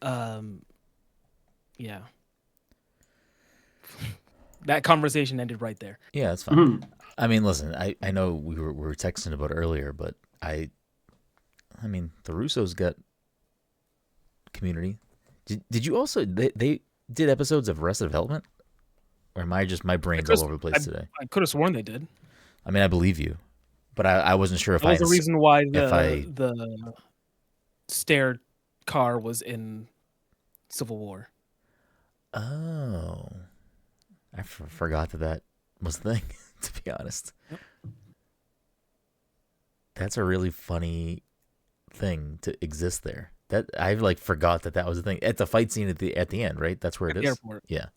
Yeah. That conversation ended right there. Yeah, that's fine. Mhm. I mean, listen, I know we were texting about it earlier, but I mean, the Russos got Community. Did you also they did episodes of Arrested Development? Or am I just my brain's all over the place today? I could have sworn they did. I mean, I believe you, but I wasn't sure if That was the reason why I the stair car was in Civil War. Oh, I forgot that was the thing. To be honest, Yep. that's a really funny thing to exist there. That I like forgot that was the thing. It's a fight scene at the end, right? That's where it At is. the airport. Yeah.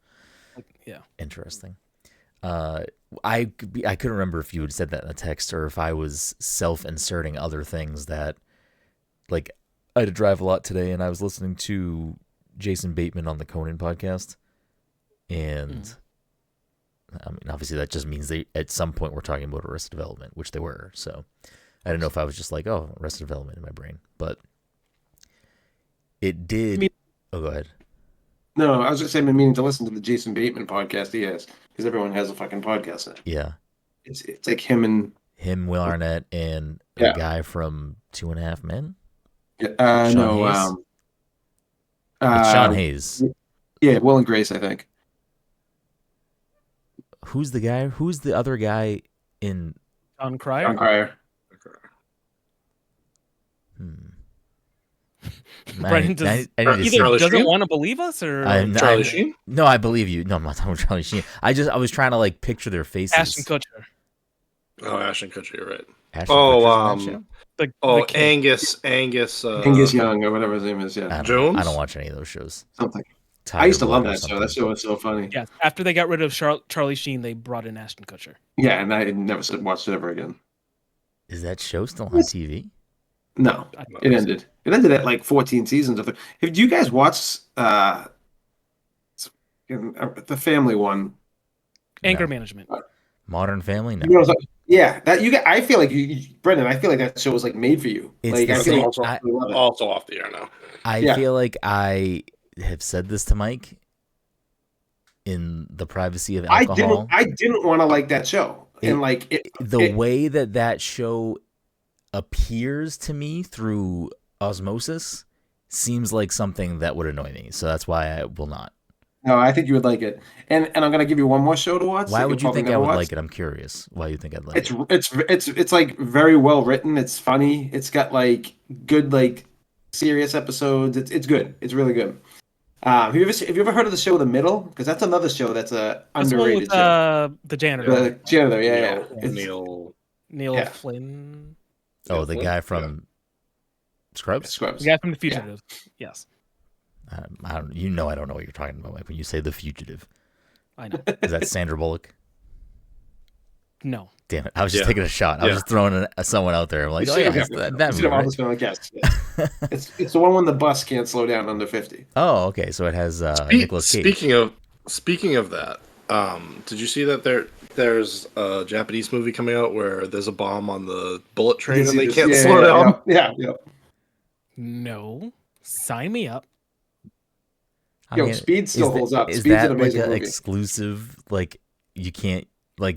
Yeah. Interesting. I couldn't remember if you had said that in a text or if I was self-inserting other things that, like, I had to drive a lot today and I was listening to Jason Bateman on the Conan podcast, and I mean, obviously that just means they at some point we're talking about Arrested Development, which they were. So I don't know if I was just like, oh, Arrested Development in my brain, but it did. Oh, go ahead. No, I was just saying, I've been meaning to listen to the Jason Bateman podcast he has, because everyone has a fucking podcast now. Yeah. It's like him, Will Arnett, and a guy from 2.5 Men. Yeah, Sean Hayes? It's Sean Hayes. Yeah, Will and Grace, I think. Who's the guy? Who's the other guy in John Cryer? John Cryer. Brenden either doesn't want to believe us or Charlie Sheen? No, I believe you. No, I'm not talking about Charlie Sheen. I was trying to like picture their faces. Ashton Kutcher. Oh, Ashton Kutcher, you're right. Angus Young or whatever his name is. Yeah, Jones. I don't watch any of those shows. Something. I used to love that show. That show was so funny. Yeah, after they got rid of Charlie Sheen, they brought in Ashton Kutcher. Yeah, and I never watched it ever again. Is that show still on TV? No, it ended. It ended at like 14 seasons. Do you guys watch the family one? Anger Management. Modern Family? No. Yeah, that you get. I feel like Brendan. I feel like that show was like made for you. It's like, also off the air now. I feel like I have said this to Mike in the privacy of alcohol. I didn't want to like that show, and like the way that show appears to me through osmosis seems like something that would annoy me. So that's why I will not. No, I think you would like it. And I'm going to give you one more show to watch. Why would you think I would like it? I'm curious. Why you think I'd like it? It's like very well written. It's funny. It's got like good like serious episodes. It's good. It's really good. Have you ever heard of the show The Middle? Because that's another show that's a underrated show. The janitor. The janitor, yeah. Neil Flynn. Oh, the guy from Scrubs? The guy from The Fugitive. Yeah. Yes. I don't know what you're talking about, Mike, when you say The Fugitive. I know. Is that Sandra Bullock? No. Damn it. I was just taking a shot. I was just throwing someone out there. I'm like, that movie, right? It's the one when the bus can't slow down under 50. Oh, okay. So it has Nicolas Cage. Speaking of that, did you see that there's a Japanese movie coming out where there's a bomb on the bullet train and they can't slow down? Yeah. No. Sign me up. Speed still holds up. Is Speed's that an amazing like an movie. exclusive? Like you can't like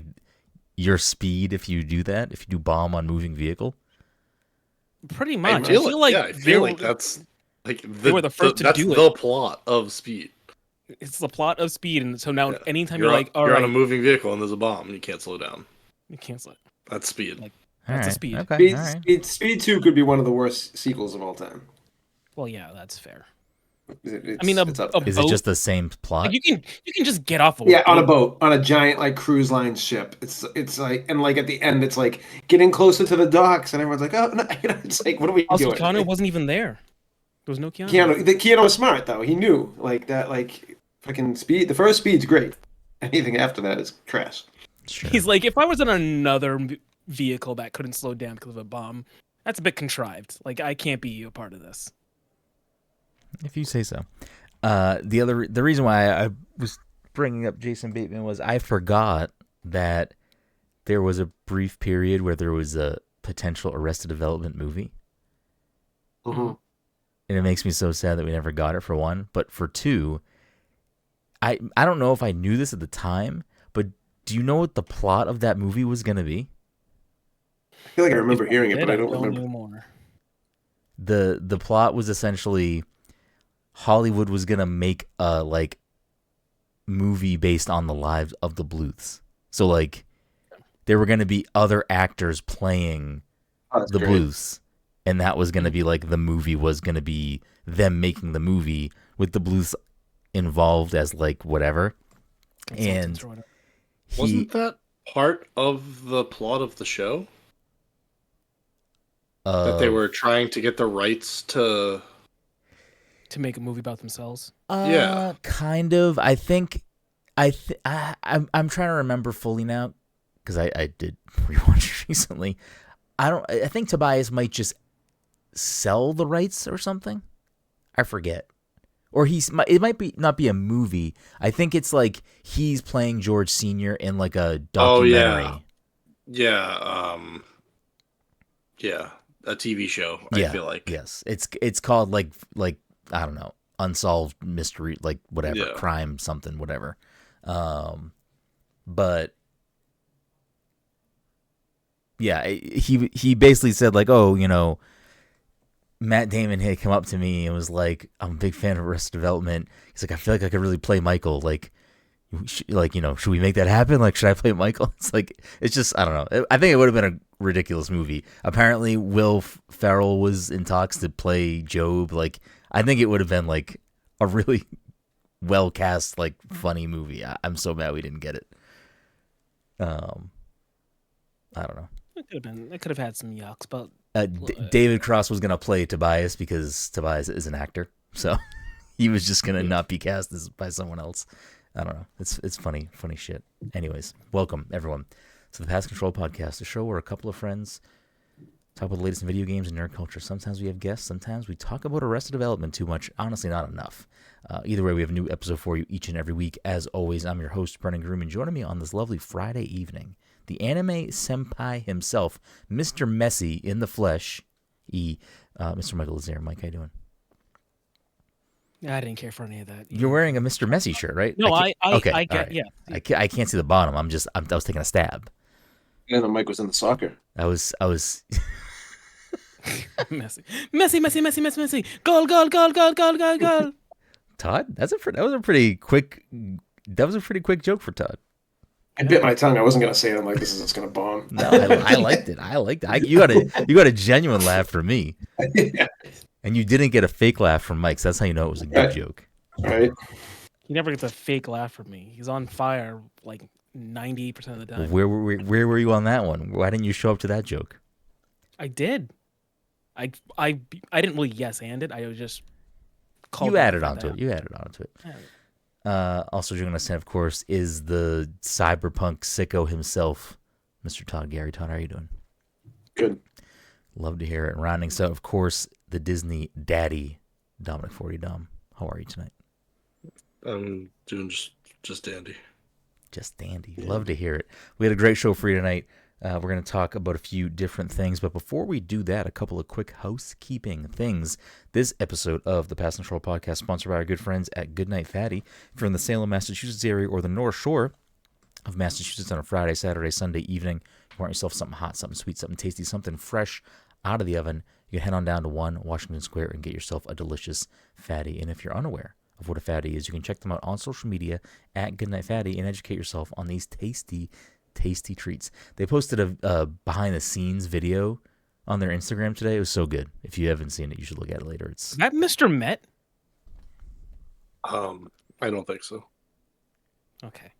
your speed if you do that? If you do bomb on moving vehicle? Pretty much. I feel like that's like they were the first to do it. That's the plot of Speed. It's the plot of Speed, and so now anytime you're on a moving vehicle and there's a bomb, you can't slow down. You can't slow. That's Speed. That's a Speed. Okay. Speed 2 could be one of the worst sequels of all time. Well, yeah, that's fair. Is it just the same plot? Like you can just get off on a boat, on a giant like cruise line ship. It's like, and like at the end, it's like getting closer to the docks, and everyone's like, oh no, it's like, what are we doing? Keanu wasn't even there. There was no Keanu. Keanu was smart though. He knew like that. Like fucking Speed. The first Speed's great. Anything after that is trash. Sure. He's like, if I was in another vehicle that couldn't slow down because of a bomb, that's a bit contrived. Like I can't be a part of this. If you say so. The reason why I was bringing up Jason Bateman was I forgot that there was a brief period where there was a potential Arrested Development movie. Mm-hmm. and it makes me so sad that we never got it for 1. But for 2, I don't know if I knew this at the time, but do you know what the plot of that movie was going to be? I feel like I remember hearing it, but I don't remember. Anymore. The plot was essentially Hollywood was going to make a like movie based on the lives of the Bluths. So like there were going to be other actors playing the great. Bluths, and that was going to be like the movie was going to be them making the movie with the Bluths involved as like whatever. And wasn't that part of the plot of the show? That they were trying to get the rights to make a movie about themselves. Yeah, kind of. I think I'm trying to remember fully now because I did rewatch it recently. I think Tobias might just sell the rights or something. I forget. Or it might be not be a movie. I think it's like he's playing George Sr. in like a documentary. Oh, yeah. Yeah, a TV show. I feel like yes, it's called like I don't know, unsolved mystery, like whatever, crime something, whatever. But yeah, he basically said like, oh, you know, Matt Damon had come up to me and was like, I'm a big fan of Arrested Development. He's like, I feel like I could really play Michael. Like, you know, should we make that happen? Like, should I play Michael? It's like, it's just, I don't know. I think it would have been a ridiculous movie. Apparently, Will Ferrell was in talks to play Job. Like, I think it would have been like a really well cast, like funny movie. I'm so mad we didn't get it. I don't know. It could have been. It could have had some yucks, but David Cross was gonna play Tobias because Tobias is an actor, so he was just gonna not be cast by someone else. I don't know. It's funny shit. Anyways, welcome everyone to the Pass Control Podcast, a show where a couple of friends talk about the latest in video games and nerd culture. Sometimes we have guests. Sometimes we talk about Arrested Development too much. Honestly, not enough. Either way, we have a new episode for you each and every week. As always, I'm your host, Brendan Groom, and joining me on this lovely Friday evening, the anime senpai himself, Mr. Messy in the flesh, Mr. Michael Lazare. Mike, how you doing? I didn't care for any of that. You're wearing a Mr. Messy shirt, right? No, I get, right. yeah. I can't see the bottom. I was taking a stab. Yeah, the Mike was in the soccer. I was Messy. Goal. Todd, that was a pretty quick joke for Todd. I bit my tongue. I wasn't gonna say it. I'm like, this is just gonna bomb. No, I liked it. You got a genuine laugh from me, Yeah. and you didn't get a fake laugh from Mike. So that's how you know it was a good joke. Right. He never gets a fake laugh from me. He's on fire like 98% of the time. Where were you on that one? Why didn't you show up to that joke? I did. I didn't really yes and it. I was just You added onto it. Also joining us, of course, is the cyberpunk sicko himself, Mr. Todd Gary. Todd, how are you doing? Good. Love to hear it. Rounding so, of course, the Disney daddy, Dominic 40 Dom. How are you tonight? I'm doing just dandy. Just dandy. Love to hear it. We had a great show for you tonight. We're going to talk about a few different things, but before we do that, a couple of quick housekeeping things. This episode of the Pass Control Podcast sponsored by our good friends at Goodnight Fatty. If you're in the Salem, Massachusetts area or the North Shore of Massachusetts on a Friday, Saturday, Sunday evening, you want yourself something hot, something sweet, something tasty, something fresh out of the oven, you can head on down to 1 Washington Square and get yourself a delicious fatty. And if you're unaware of what a fatty is, you can check them out on social media at Goodnight Fatty and educate yourself on these tasty treats. They posted a behind the scenes video on their Instagram today. It was so good. If you haven't seen it, you should look at it later. It's Is that Mr. Met? I don't think so. Okay.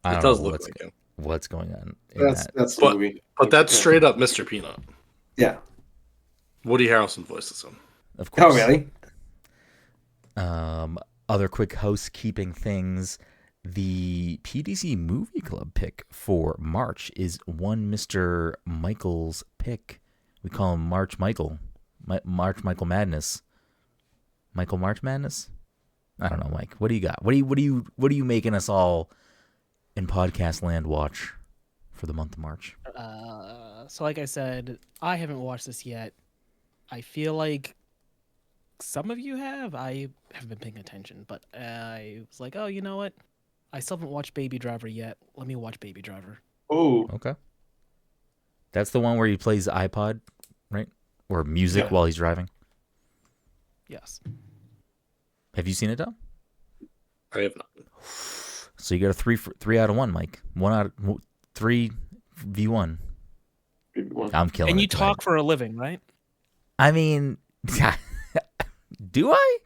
I It don't does know look like him. what's going on in That's the movie. But that's straight up Mr. Peanut. Yeah. Woody Harrelson voices him. Of course. Oh, really? Other quick housekeeping things. The PDC Movie Club pick for March is one Mr. Michael's pick. We call him March Michael. March Michael Madness. Michael March Madness? I don't know, Mike. What do you got? What are you making us all in podcast land watch for the month of March? So like I said, I haven't watched this yet. I feel like some of you have. I haven't been paying attention, but I was like, oh, you know what? I still haven't watched Baby Driver yet. Let me watch Baby Driver. Oh, Okay. That's the one where he plays iPod, right? Or music while he's driving. Yes. Have you seen it, Tom? I have not. So you got a 3 out of 1, Mike. 3 v1. I'm killing it. And you talk for a living, right? I mean, do I?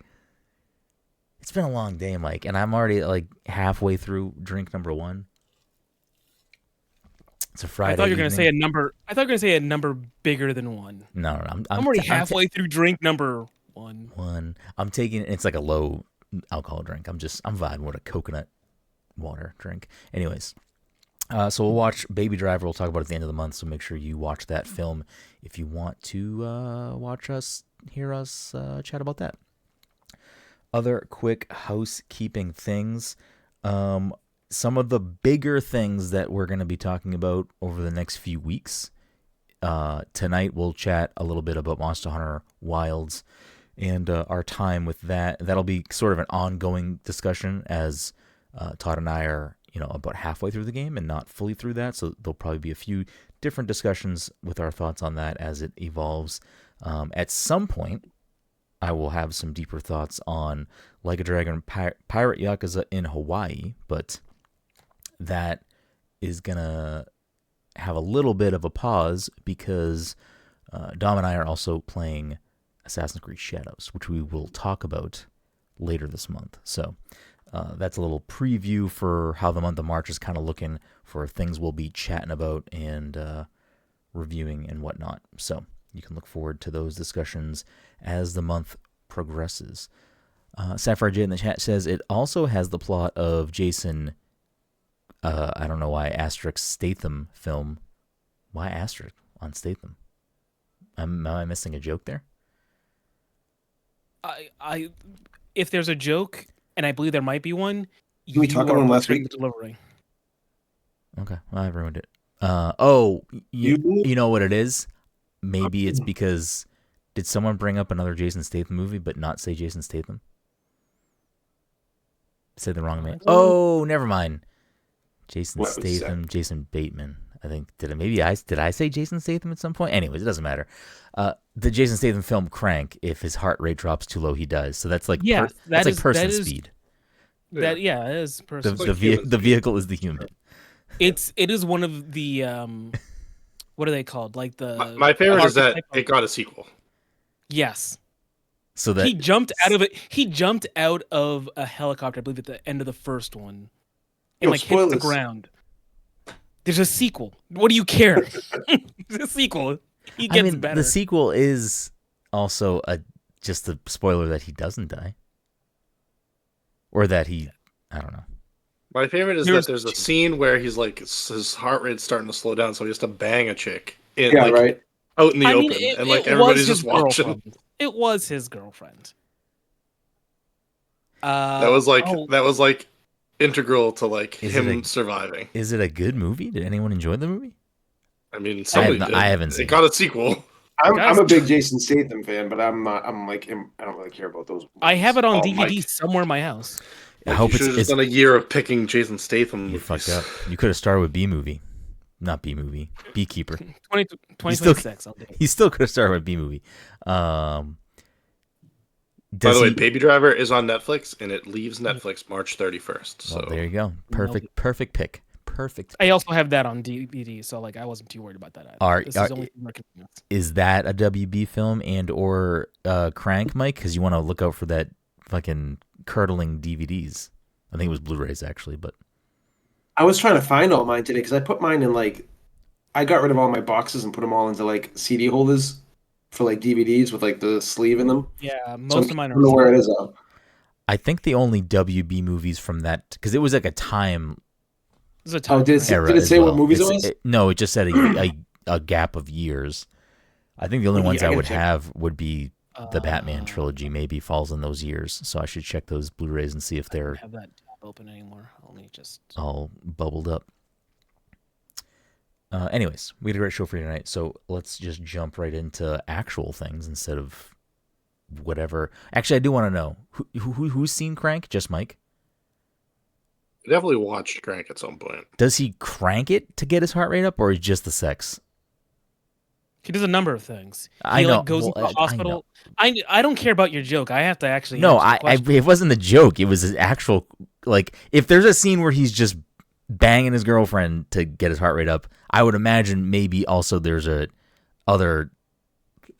It's been a long day, Mike, and I'm already like halfway through drink number 1. It's a Friday. I thought you were going to evening. say a number. I thought you were going to say a number bigger than 1. No, I'm already halfway through drink number 1. 1. I'm taking. It's like a low alcohol drink. I'm vibing with a coconut water drink. Anyways, so we'll watch Baby Driver. We'll talk about it at the end of the month. So make sure you watch that film if you want to hear us chat about that. Other quick housekeeping things. Some of the bigger things that we're going to be talking about over the next few weeks. Tonight we'll chat a little bit about Monster Hunter Wilds and our time with that. That'll be sort of an ongoing discussion as Todd and I are, about halfway through the game and not fully through that. So there'll probably be a few different discussions with our thoughts on that as it evolves. At some point, I will have some deeper thoughts on Like a Dragon Pirate Yakuza in Hawaii, but that is going to have a little bit of a pause because Dom and I are also playing Assassin's Creed Shadows, which we will talk about later this month. So that's a little preview for how the month of March is kind of looking for things we'll be chatting about and reviewing and whatnot. So you can look forward to those discussions as the month progresses. Sapphire J in the chat says it also has the plot of Jason, I don't know why, asterisk Statham film. Why asterisk on Statham? Am I missing a joke there? If there's a joke, and I believe there might be one, Did we talk about him last week? The delivery. Okay, well, I ruined it. You know what it is? Maybe it's because did someone bring up another Jason Statham movie but not say Jason Statham? Said the wrong name. Oh, never mind. Jason Statham, Jason Bateman. I think did I say Jason Statham at some point? Anyways, it doesn't matter. The Jason Statham film Crank, if his heart rate drops too low, he dies. So that's like person speed. That is person. The vehicle is the human. It is one of the what are they called? Like the my favorite is that it got a sequel. Yes. So that he jumped out of it. He jumped out of a helicopter, I believe, at the end of the first one, and hit the ground. There's a sequel. What do you care? There's a sequel. He gets better. The sequel is also just a spoiler that he doesn't die, or that he. I don't know. My favorite is that there's a scene where he's like his heart rate's starting to slow down, so he has to bang a chick out in the open, and everybody's just watching. It was his girlfriend. That was integral to him surviving. Is it a good movie? Did anyone enjoy the movie? I mean, somebody did. I haven't seen it. Got a sequel. I'm a big Jason Statham fan, but I'm not. I don't really care about those movies. I have it on DVD somewhere in my house. I hope it's done a year of picking Jason Statham. You fucked up. You could have started with B-movie. Not B-movie. Beekeeper. 2026. He still could have started with B-movie. By the way, Baby Driver is on Netflix, and it leaves Netflix March 31st. So there you go. Perfect pick. Perfect. I also have that on DVD, so I wasn't too worried about that either. Is that a WB film and or Crank, Mike? Because you want to look out for that fucking curdling DVDs. I think it was Blu-rays actually, but I was trying to find all mine today because I put mine in I got rid of all my boxes and put them all into CD holders for DVDs with the sleeve in them. Yeah, most of mine are. I don't know where it is though. I think the only WB movies from that, because it was a time. Did it say what movies it was? No, it just said a gap of years. I think the only ones I would have would be the Batman trilogy. Maybe falls in those years, so I should check those Blu-rays and see if they're. I don't have that tab open anymore. Let me just all bubbled up. Anyways, we had a great show for you tonight, so let's just jump right into actual things instead of whatever. Actually, I do want to know who's seen Crank? Just Mike? I definitely watched Crank at some point. Does he crank it to get his heart rate up, or is just the sex? He does a number of things. I know. Goes into the hospital. I don't care about your joke. I have to actually. No, it wasn't the joke. It was his actual. Like, if there's a scene where he's just banging his girlfriend to get his heart rate up, I would imagine maybe also there's other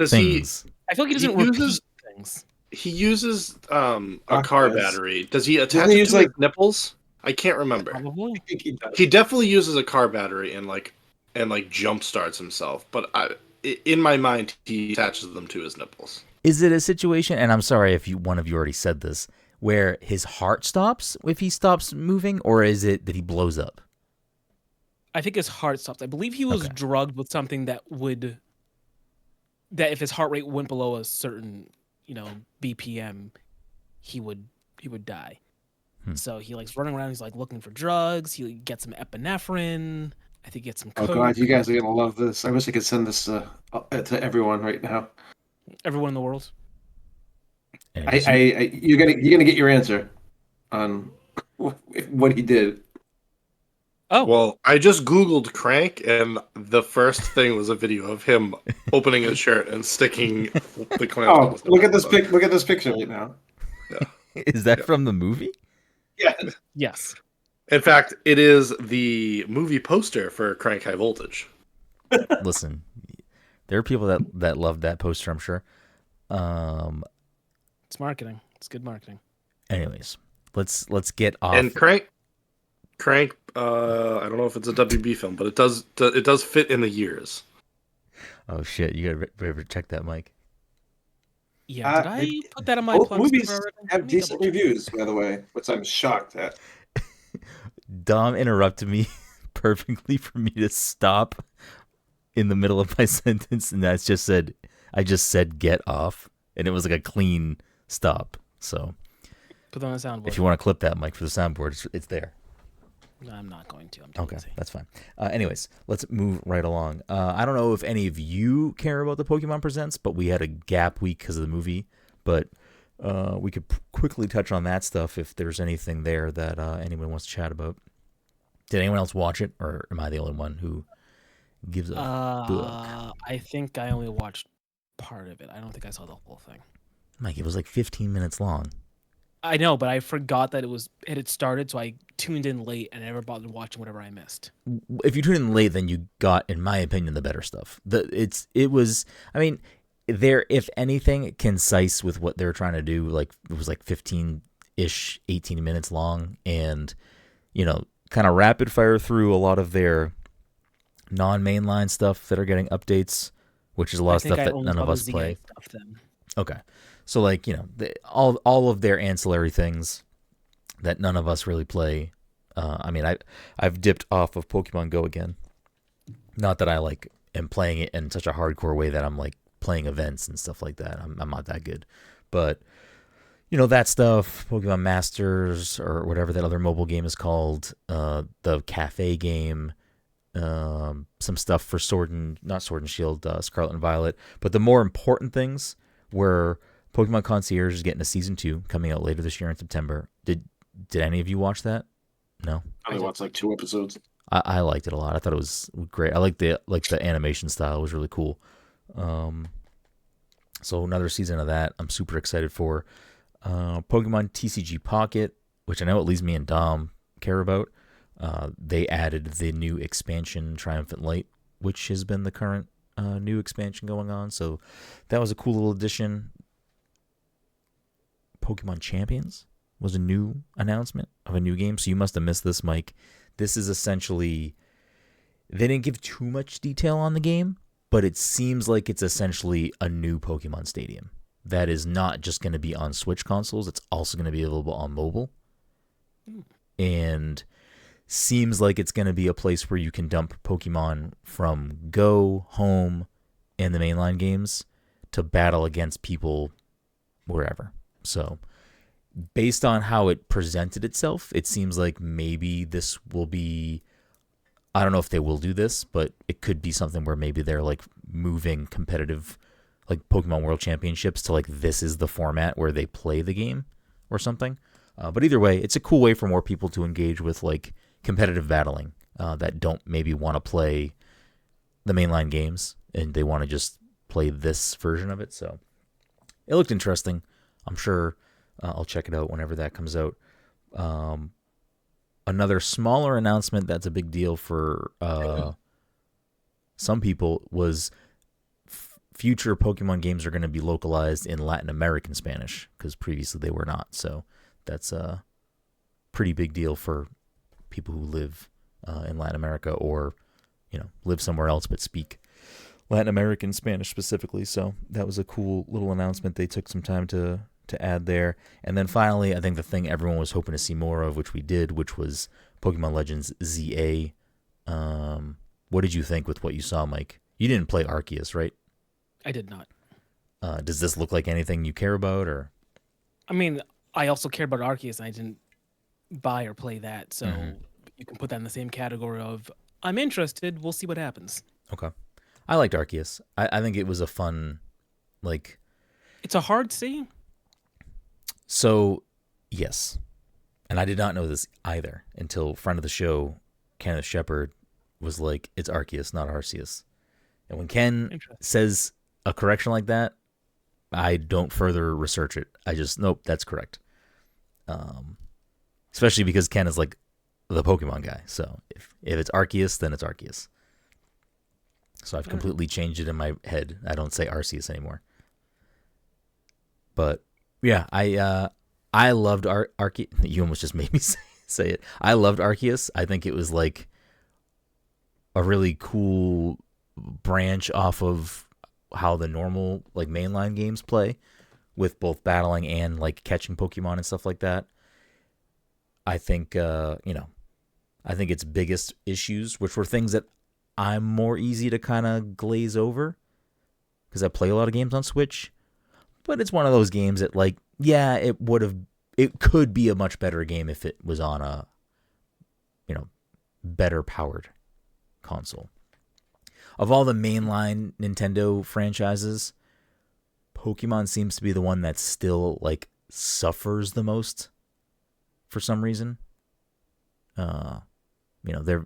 things. I feel like he doesn't repeat things. He uses a car battery. Does he attach it to his nipples? I can't remember. Probably. He definitely uses a car battery and jump starts himself. But in my mind, he attaches them to his nipples. Is it a situation? And I'm sorry if one of you already said this, where his heart stops if he stops moving, or is it that he blows up? I think his heart stops. I believe he was drugged with something that if his heart rate went below a certain, BPM, he would die. So he running around. He's looking for drugs. He gets some epinephrine. I think he gets some coke. Oh God, you guys are gonna love this. I wish I could send this to everyone right now. Everyone in the world. You're gonna get your answer on what he did. Oh well, I just Googled Crank, and the first thing was a video of him opening his shirt and sticking the clamp. Oh, look at this picture right now. Yeah. Is that from the movie? Yeah. Yes. In fact, it is the movie poster for Crank High Voltage. Listen, there are people that love that poster, I'm sure. It's marketing. It's good marketing. Anyways, let's get off. And Crank. I don't know if it's a WB film, but it does fit in the years. Oh shit! You gotta check that, Mike. Yeah, did I put that on my both plugs? Movies have decent reviews, by the way, which I'm shocked at. Dom interrupted me perfectly for me to stop in the middle of my sentence, and I just said get off, and it was like a clean stop. So put that on the soundboard. If you want to clip that, Mike, for the soundboard, it's there. No, I'm not going to. I'm too lazy. That's fine. Anyways, let's move right along. I don't know if any of you care about the Pokémon Presents, but we had a gap week because of the movie. But we could quickly touch on that stuff if there's anything there that anyone wants to chat about. Did anyone else watch it, or am I the only one who gives a book? I think I only watched part of it. I don't think I saw the whole thing. Mike, it was like 15 minutes long. I know, but I forgot that it had started, so I tuned in late and never bothered watching whatever I missed. If you tuned in late, then you got, in my opinion, the better stuff. They're, if anything, concise with what they're trying to do. Like, it was like 15-ish, 18 minutes long, and, kind of rapid fire through a lot of their non-mainline stuff that are getting updates, which is a lot of stuff that none of us play. Okay. So, all of their ancillary things that none of us really play. I've dipped off of Pokemon Go again. Not that I am playing it in such a hardcore way that I'm playing events and stuff like that. I'm not that good, but that stuff, Pokemon Masters or whatever that other mobile game is called, the cafe game, some stuff for not Sword and Shield, Scarlet and Violet. But the more important things were Pokemon Concierge is getting a season 2 coming out later this year in September. Did any of you watch that? No. I only watched 2 episodes. I liked it a lot. I thought it was great. I liked the animation style. It was really cool. So another season of that I'm super excited for. Pokemon TCG Pocket, which I know at least me and Dom care about. They added the new expansion Triumphant Light, which has been the current new expansion going on. So that was a cool little addition. Pokemon Champions was a new announcement of a new game. So you must have missed this, Mike. This is essentially, they didn't give too much detail on the game, but it seems like it's essentially a new Pokemon Stadium that is not just going to be on Switch consoles. It's also going to be available on mobile. And seems like it's going to be a place where you can dump Pokemon from Go, Home, and the mainline games to battle against people wherever. So based on how it presented itself, it seems like maybe this will be, I don't know if they will do this, but it could be something where maybe they're moving competitive like Pokemon World Championships to like this is the format where they play the game or something. But either way, it's a cool way for more people to engage with like competitive battling that don't maybe want to play the mainline games and they want to just play this version of it. So it looked interesting. I'm sure I'll check it out whenever that comes out. Another smaller announcement that's a big deal for some people was future Pokemon games are going to be localized in Latin American Spanish because previously they were not. So that's a pretty big deal for people who live in Latin America or, live somewhere else but speak Latin American Spanish specifically. So that was a cool little announcement. They took some time to add there. And then finally, I think the thing everyone was hoping to see more of, which we did, which was Pokemon Legends ZA. What did you think with what you saw, Mike? You didn't play Arceus, right? I did not. Does this look like anything you care about, or? I mean, I also care about Arceus, and I didn't buy or play that, so you can put that in the same category of I'm interested. We'll see what happens. Okay, I liked Arceus. I think it was a fun, like. It's a hard C. So, yes, and I did not know this either until friend of the show, Kenneth Shepard, was like, "It's Arceus, not Arceus." And when Ken says a correction like that, I don't further research it. I just, nope, that's correct. Especially because Ken is like the Pokemon guy. So if it's Arceus, then it's Arceus. So I've completely changed it in my head. I don't say Arceus anymore. But yeah, I loved Arceus. You almost just made me say it. I loved Arceus. I think it was like a really cool branch off of how the normal like mainline games play with both battling and like catching Pokemon and stuff like that. I think I think its biggest issues, which were things that I'm more easy to kind of glaze over because I play a lot of games on Switch, but it's one of those games that like, yeah, it could be a much better game if it was on a better powered console. Of all the mainline Nintendo franchises, Pokemon seems to be the one that still like suffers the most for some reason.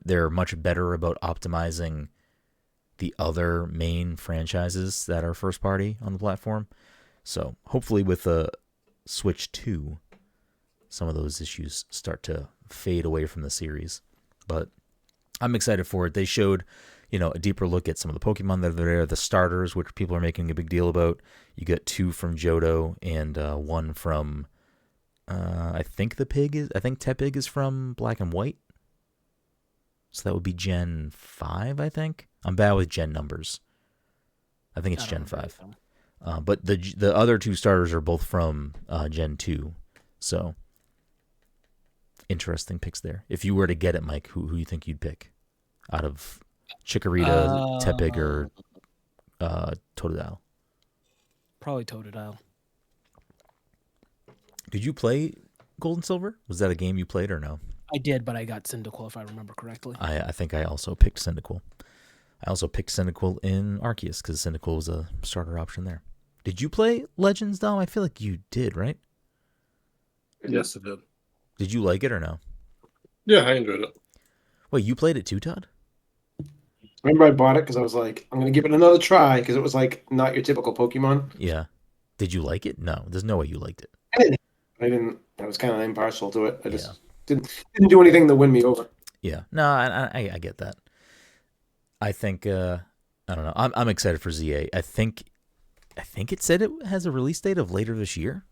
They're much better about optimizing the other main franchises that are first party on the platform. So hopefully with a Switch 2, some of those issues start to fade away from the series. But I'm excited for it. They showed a deeper look at some of the Pokemon that are there, the starters, which people are making a big deal about. You got 2 from Johto and 1 from, I think Tepig is from Black and White. So that would be Gen 5, I think. I'm bad with Gen numbers. I think it's Gen 5. But the other 2 starters are both from Gen 2. So, interesting picks there. If you were to get it, Mike, who you think you'd pick out of Chikorita, Tepig, or Totodile? Probably Totodile. Did you play Gold and Silver? Was that a game you played or no? I did, but I got Cyndaquil if I remember correctly. I think I also picked Cyndaquil. I also picked Cyndaquil in Arceus because Cyndaquil was a starter option there. Did you play Legends, Dom? I feel like you did, right? Yes, I did. Did you like it or no? Yeah, I enjoyed it. Wait, you played it too, Todd? Remember I bought it because I was like, I'm going to give it another try because it was like not your typical Pokemon. Yeah. Did you like it? No, there's no way you liked it. I didn't. I was kind of impartial to it. I just didn't do anything to win me over. Yeah. No, I get that. I think I don't know. I'm excited for ZA. I think it said it has a release date of later this year.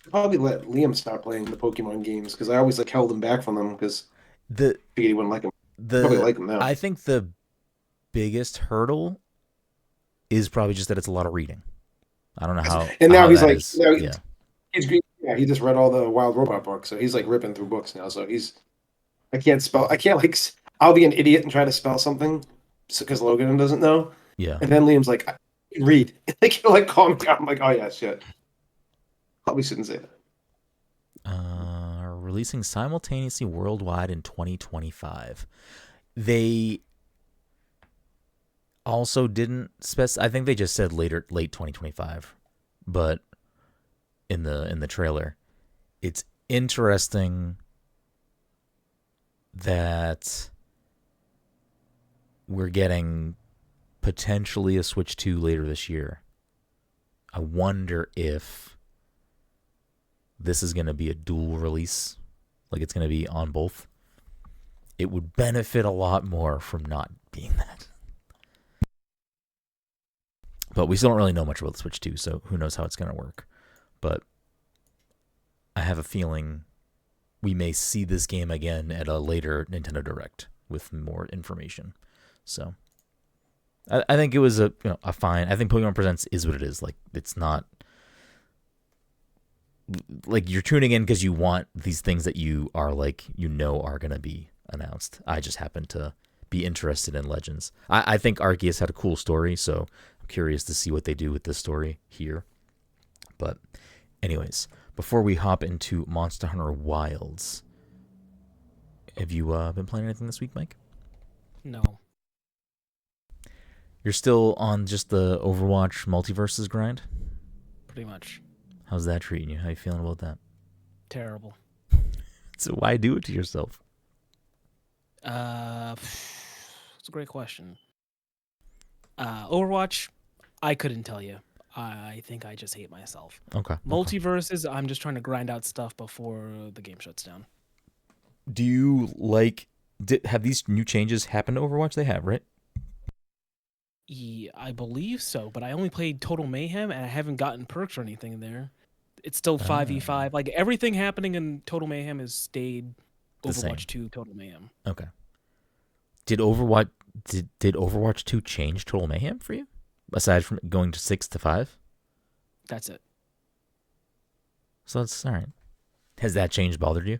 Probably let Liam start playing the Pokemon games because I always like held him back from them because figured he wouldn't like them. Probably like them now. I think the biggest hurdle is probably just that it's a lot of reading. I don't know how. And now he's like, he just read all the Wild Robot books, so he's like ripping through books now. So I can't spell. I can't like. I'll be an idiot and try to spell something because Logan doesn't know. Yeah. And then Liam's like, I can read. like calm down. I'm like, oh yeah, shit. Probably shouldn't say that. Releasing simultaneously worldwide in 2025. also didn't specify. I think they just said late 2025, but in the trailer, it's interesting that we're getting potentially a Switch 2 later this year. I wonder if this is going to be a dual release, like it's going to be on both. It would benefit a lot more from not being that. But we still don't really know much about the Switch 2, so who knows how it's going to work. But I have a feeling we may see this game again at a later Nintendo Direct with more information. So I think it was a fine. I think Pokemon Presents is what it is. Like, it's not like you're tuning in because you want these things that you are like are gonna be announced. I just happen to be interested in Legends. I think Arceus had a cool story, so I'm curious to see what they do with this story here. But anyways, before we hop into Monster Hunter Wilds, have you been playing anything this week, Mike? No. You're still on just the Overwatch Multiverses grind? Pretty much. How's that treating you? How you feeling about that? Terrible. So why do it to yourself? It's a great question. Overwatch, I couldn't tell you. I think I just hate myself. Okay. Multiverses, I'm just trying to grind out stuff before the game shuts down. Do you have these new changes happened to Overwatch? They have, right? Yeah, I believe so, but I only played Total Mayhem and I haven't gotten perks or anything in there. It's still 5v5. Like, everything happening in Total Mayhem has stayed Overwatch 2 Total Mayhem. Okay. Did Overwatch 2 change Total Mayhem for you? Aside from going to 6 to 5? That's it. So that's all right. Has that change bothered you?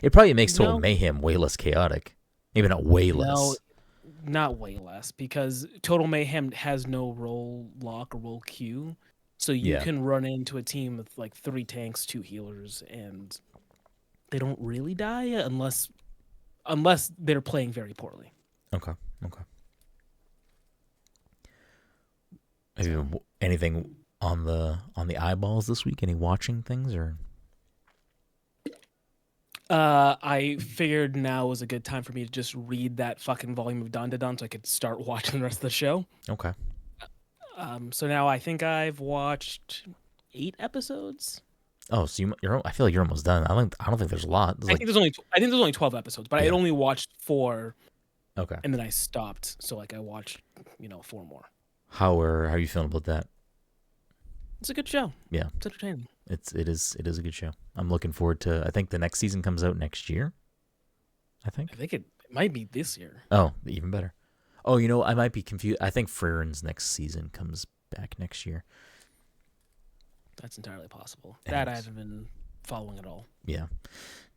It probably makes Total Mayhem way less chaotic. Maybe not way less. No, not way less, because Total Mayhem has no role lock or role queue. So you can run into a team with like 3 tanks, 2 healers, and they don't really die unless they're playing very poorly. Okay. Have you anything on the eyeballs this week? Any watching things or? I figured now was a good time for me to just read that fucking volume of Dandadan so I could start watching the rest of the show. Okay. So now I think I've watched 8 episodes. Oh, so I feel like you're almost done. I don't think there's a lot. I think there's only 12 episodes, but I had only watched 4. Okay. And then I stopped, so like I watched 4 more. How are you feeling about that? It's a good show. Yeah. It's entertaining. It is a good show. I'm looking forward to. I think the next season comes out next year. I think it might be this year. Oh, even better. Oh, I might be confused. I think Freren's next season comes back next year. That's entirely possible. That I haven't been following at all. Yeah.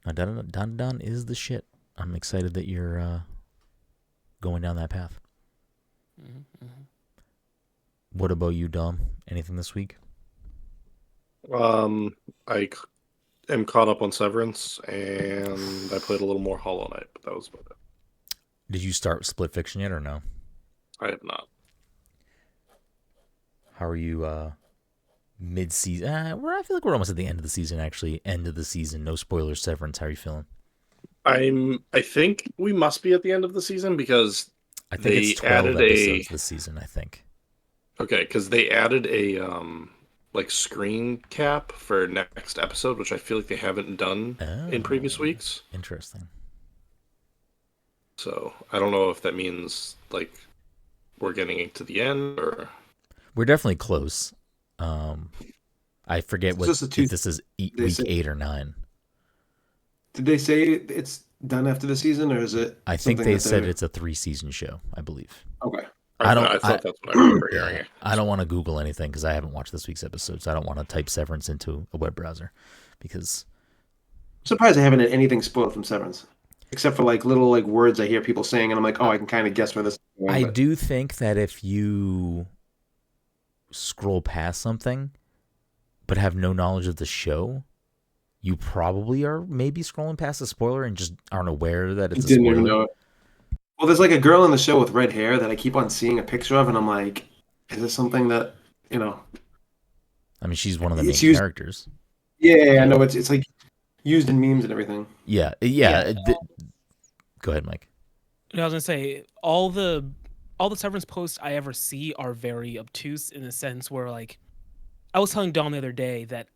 Now, Dandadan is the shit. I'm excited that you're going down that path. Mm-hmm. What about you, Dom? Anything this week? I am caught up on Severance, and I played a little more Hollow Knight, but that was about it. Did you start Split Fiction yet, or no? I have not. How are you mid-season? I feel like we're almost at the end of the season, actually. End of the season. No spoilers, Severance. How are you feeling? I think we must be at the end of the season because I think it's 12 episodes this season, I think. Okay, because they added a screen cap for next episode, which I feel like they haven't done in previous weeks. Interesting. So I don't know if that means like we're getting to the end or we're definitely close. I forget if this is week 8 or 9. Did they say it's done after the season, or is it? I think they said it's a 3-season show. I believe. Okay. I thought that's what I remember hearing. I don't want to Google anything because I haven't watched this week's episode, so I don't want to type Severance into a web browser because. I'm surprised I haven't had anything spoiled from Severance, except for like little like words I hear people saying, and I'm like, oh, I can kind of guess where this is going. I do think that if you scroll past something, but have no knowledge of the show, you probably are maybe scrolling past a spoiler and just aren't aware that it's a spoiler. Even know it. Well, there's like a girl in the show with red hair that I keep on seeing a picture of, and I'm like, is this something that, you know? I mean, she's one of the main characters. Yeah, I know it's like used in memes and everything. Yeah. Go ahead, Mike. I was gonna say all the Severance posts I ever see are very obtuse in the sense where, like, I was telling Dawn the other day that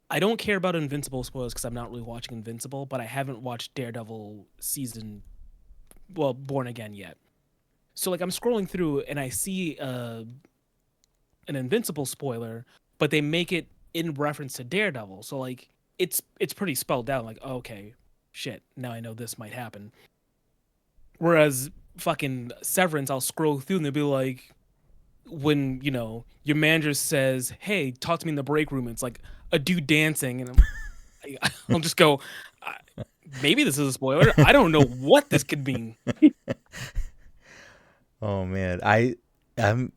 I don't care about Invincible spoilers because I'm not really watching Invincible, but I haven't watched Daredevil Born Again yet. So like I'm scrolling through and I see an Invincible spoiler, but they make it in reference to Daredevil. So like it's pretty spelled out. Like, oh, okay, shit, now I know this might happen. Whereas fucking Severance, I'll scroll through and they'll be like, when, you know, your manager says, hey, talk to me in the break room, it's like a dude dancing, and I'll just go, maybe this is a spoiler. I don't know what this could mean. Oh man, I'm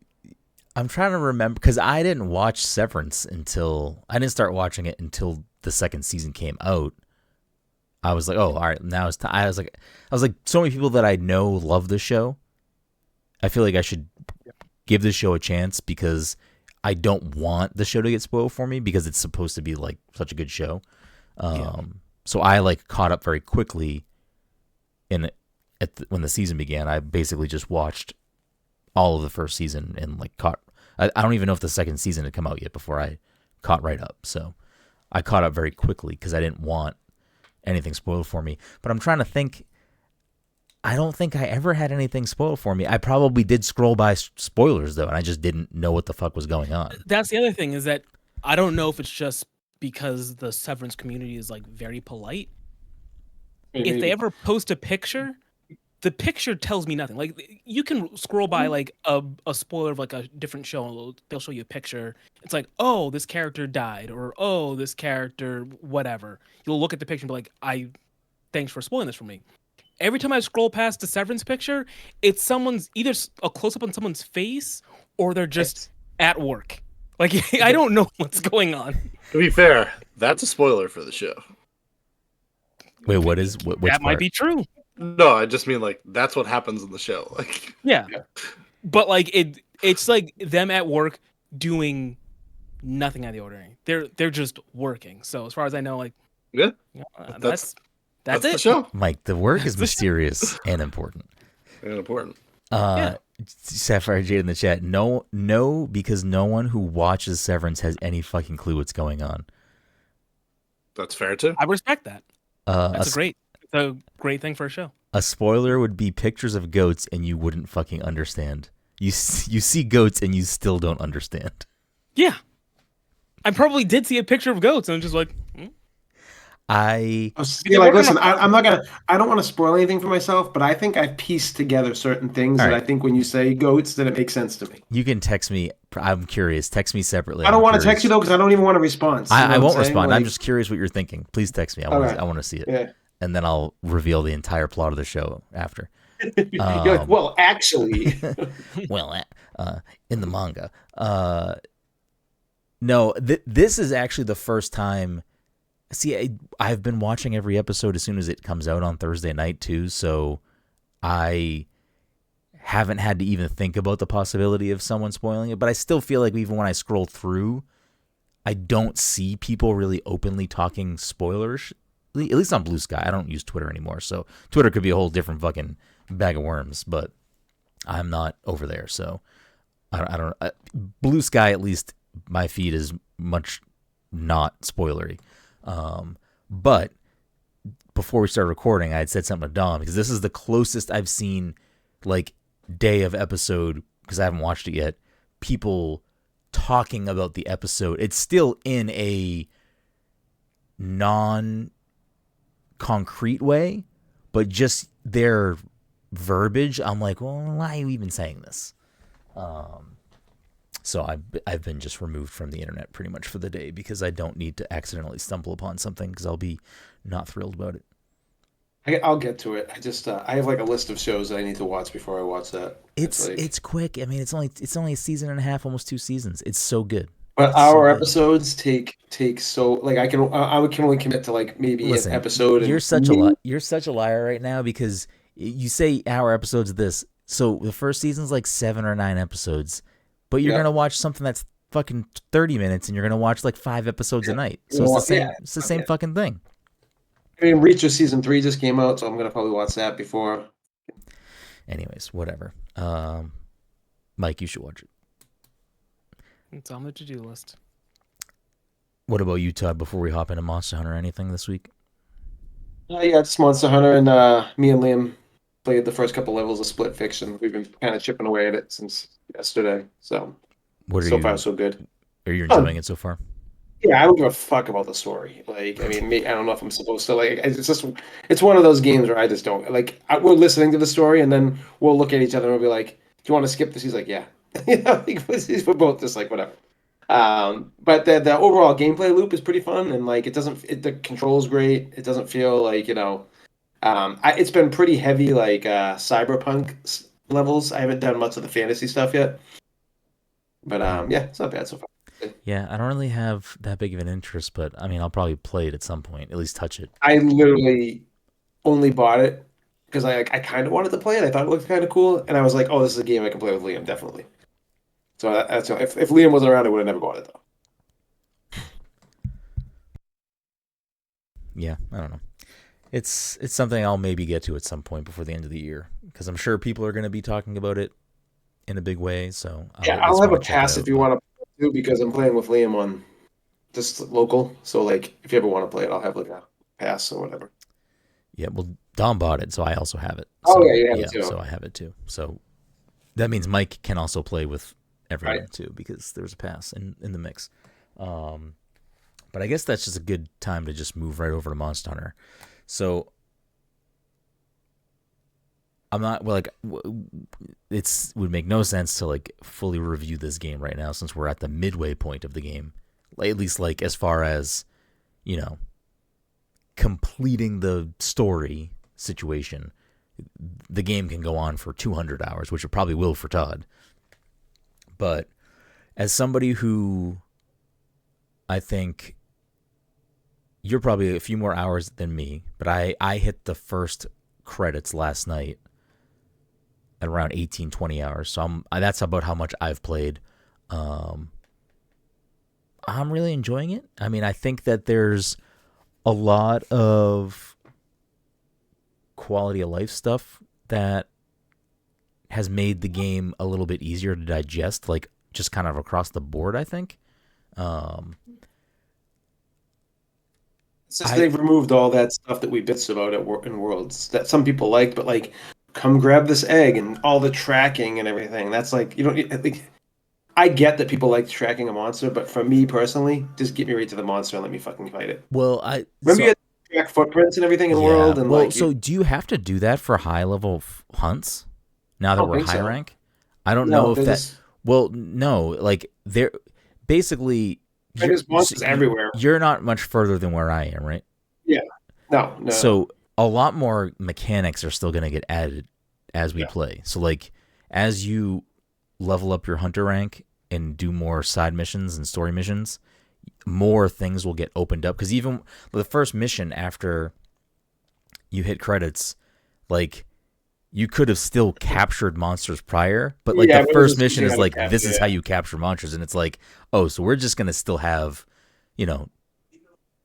trying to remember because I didn't watch Severance I didn't start watching it until the second season came out. I was like, oh, all right, now it's time. I was like, so many people that I know love the show. I feel like I should give the show a chance because I don't want the show to get spoiled for me because it's supposed to be like such a good show. So I like caught up very quickly when the season began. I basically just watched all of the first season and like I don't even know if the second season had come out yet before I caught right up. So I caught up very quickly because I didn't want anything spoiled for me. But I'm trying to think. I don't think I ever had anything spoiled for me. I probably did scroll by spoilers though, and I just didn't know what the fuck was going on. That's the other thing, is that I don't know if it's just because the Severance community is like very polite. Maybe. If they ever post a picture, the picture tells me nothing. Like you can scroll by like a spoiler of like a different show, they'll show you a picture. It's like, oh, this character died, or oh, this character whatever. You'll look at the picture and be like, thanks for spoiling this for me. Every time I scroll past the Severance picture, it's someone's either a close up on someone's face or they're just at work. Like I don't know what's going on. To be fair, that's a spoiler for the show. Wait, what is which that part? Might be true. No, I just mean like that's what happens in the show. Like yeah. But like it's like them at work doing nothing out of the ordinary. They're just working. So as far as I know, like that's it. The show. Mike, the work is mysterious and important. And important. Sapphire Jade in the chat. No, because no one who watches Severance has any fucking clue what's going on. That's fair too. I respect that. That's a great thing for a show. A spoiler would be pictures of goats and you wouldn't fucking understand. You see goats and you still don't understand. Yeah. I probably did see a picture of goats and I'm just like, listen, I don't want to spoil anything for myself, but I think I've pieced together certain things that I think when you say goats, then it makes sense to me. You can text me. I'm curious. Text me separately. I don't want to text you though, because I don't even want a response. I won't respond. Like, I'm just curious what you're thinking. Please text me. I want to see it. Yeah. And then I'll reveal the entire plot of the show after. You're like, well, actually. In the manga. No, this is actually the first time. See, I've been watching every episode as soon as it comes out on Thursday night too, so I haven't had to even think about the possibility of someone spoiling it, but I still feel like even when I scroll through, I don't see people really openly talking spoilers, at least on Blue Sky. I don't use Twitter anymore, so Twitter could be a whole different fucking bag of worms, but I'm not over there, so I don't Blue Sky, at least my feed is much not spoilery. But before we started recording, I had said something to Dom because this is the closest I've seen, like, day of episode, because I haven't watched it yet, people talking about the episode. It's still in a non-concrete way, but just their verbiage, I'm like, well, why are you even saying this? So I've been just removed from the internet pretty much for the day because I don't need to accidentally stumble upon something because I'll be not thrilled about it. I'll get to it. I just I have like a list of shows that I need to watch before I watch that. It's quick. I mean, it's only a season and a half, almost 2 seasons. It's so good. But our episodes take so like I can only commit to like maybe an episode. You're such a liar right now because you say hour episodes of this. So the first season's like 7 or 9 episodes, but you're gonna watch something that's fucking 30 minutes, and you're gonna watch like 5 episodes a night. So it's the same. It's the same fucking thing. I mean, Reacher season 3 just came out, so I'm gonna probably watch that before. Anyways, whatever. Mike, you should watch it. It's on the to-do list. What about you, Todd? Before we hop into Monster Hunter, anything this week? Yeah, it's Monster Hunter, and me and Liam played the first couple levels of Split Fiction. We've been kind of chipping away at it since yesterday, so far so good. Are you enjoying it so far? Yeah, I don't give a fuck about the story. Like, I mean, I don't know if I'm supposed to. Like, it's one of those games where I just don't like. We're listening to the story, and then we'll look at each other and we'll be like, "Do you want to skip this?" He's like, "Yeah." We're both just like, whatever. But the overall gameplay loop is pretty fun, and like the control's great. It doesn't feel like it's been pretty heavy like cyberpunk levels. I haven't done much of the fantasy stuff yet, but yeah, it's not bad so far. Yeah, I don't really have that big of an interest, but I mean, I'll probably play it at some point, at least touch it. I literally only bought it because I kind of wanted to play it. I thought it looked kind of cool, and I was like, "Oh, this is a game I can play with Liam, definitely." So that's if Liam wasn't around, I would have never bought it though. Yeah, I don't know. It's something I'll maybe get to at some point before the end of the year, because I'm sure people are going to be talking about it in a big way. So I'll have a pass if you want to do, because I'm playing with Liam on just local. So like, if you ever want to play it, I'll have like a pass or whatever. Yeah, well, Dom bought it, so I also have it. So, you have it too. So I have it too. So that means Mike can also play with everyone too, because there's a pass in the mix. But I guess that's just a good time to just move right over to Monster Hunter. So I'm not it would make no sense to like fully review this game right now, since we're at the midway point of the game, at least like as far as completing the story situation. The game can go on for 200 hours, which it probably will for Todd. But as somebody who, I think you're probably a few more hours than me, but I hit the first credits last night at around 18-20 hours. So that's about how much I've played. I'm really enjoying it. I mean, I think that there's a lot of quality of life stuff that has made the game a little bit easier to digest, like just kind of across the board, I think. Since they've removed all that stuff that we bitched about in Worlds that some people liked, but like, come grab this egg and all the tracking and everything. That's like, you don't. I get that people like tracking a monster, but for me personally, just get me right to the monster and let me fucking fight it. Well, you had to track footprints and everything in the world, and so do you have to do that for high level hunts? Now that we're high rank, I don't know if that. Well, no, like they're basically. There's monsters everywhere. You're not much further than where I am, right? Yeah. No. So a lot more mechanics are still going to get added as we play. So like, as you level up your hunter rank and do more side missions and story missions, more things will get opened up. Because even the first mission after you hit credits, like, you could have still captured monsters prior, but like the first mission is like, this is how you capture monsters. And it's like, oh, so we're just going to still have,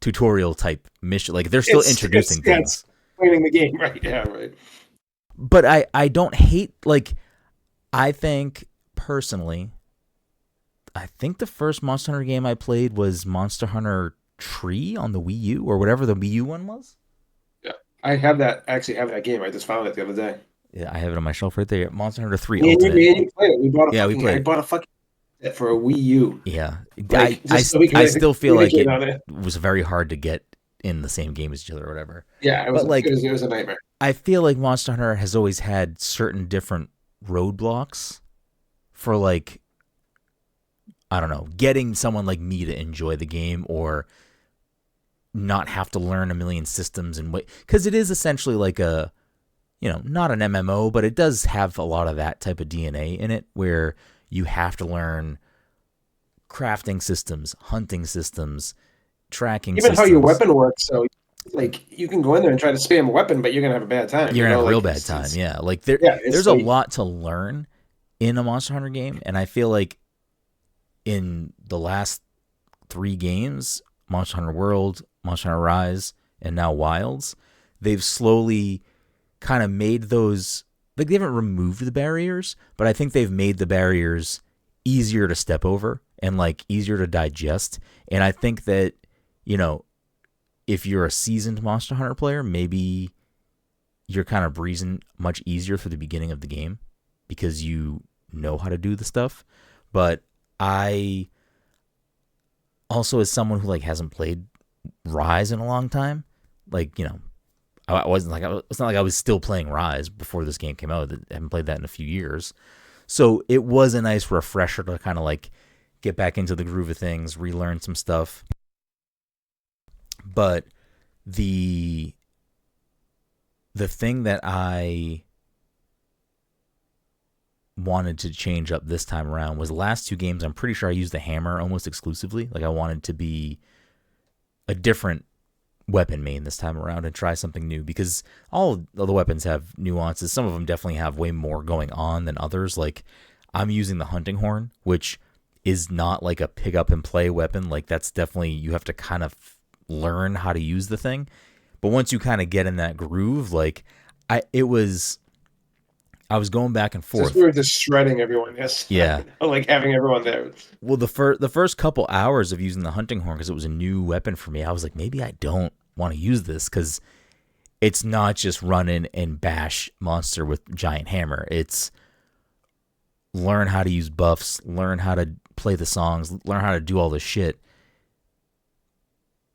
tutorial type mission. Like, they're still introducing things. Playing the game, right? Yeah, right. But I don't hate, like, I think personally, I think the first Monster Hunter game I played was Monster Hunter Tree on the Wii U, or whatever the Wii U one was. Yeah, I have that game. I just found it the other day. Yeah, I have it on my shelf right there. Monster Hunter 3 Ultimate. You played it. We bought I bought a fucking set for a Wii U. Yeah, like, I still feel like it was very hard to get in the same game as each other or whatever. Yeah, it was a nightmare. I feel like Monster Hunter has always had certain different roadblocks for, like, I don't know, getting someone like me to enjoy the game or not have to learn a million systems and wait, because it is essentially like a, not an MMO, but it does have a lot of that type of DNA in it, where you have to learn crafting systems, hunting systems, tracking systems. Even how your weapon works. So like you can go in there and try to spam a weapon, but you're gonna have a bad time. You're gonna have a real bad time. Yeah, like there's a lot to learn in a Monster Hunter game, and I feel like in the last 3 games, Monster Hunter World, Monster Hunter Rise, and now Wilds, they've slowly kind of made those, like, they haven't removed the barriers, but I think they've made the barriers easier to step over and like easier to digest. And I think that, you know, if you're a seasoned Monster Hunter player, maybe you're kind of breezing much easier through the beginning of the game because you know how to do the stuff. But I also, as someone who like hasn't played Rise in a long time, like, you know, it's not like I was still playing Rise before this game came out. I haven't played that in a few years. So it was a nice refresher to kind of like get back into the groove of things, relearn some stuff. But the thing that I wanted to change up this time around was the last 2 games, I'm pretty sure I used the hammer almost exclusively. Like I wanted to be a different weapon main this time around and try something new, because all of the weapons have nuances. Some of them definitely have way more going on than others. Like I'm using the hunting horn, which is not like a pick up and play weapon. Like that's definitely, you have to kind of learn how to use the thing. But once you kind of get in that groove, like I was going back and forth. We were just shredding everyone. Yes. Yeah. Like having everyone there. Well, the first couple hours of using the hunting horn, because it was a new weapon for me, I was like, maybe I don't want to use this, because it's not just run in and bash monster with giant hammer. It's learn how to use buffs, learn how to play the songs, learn how to do all this shit.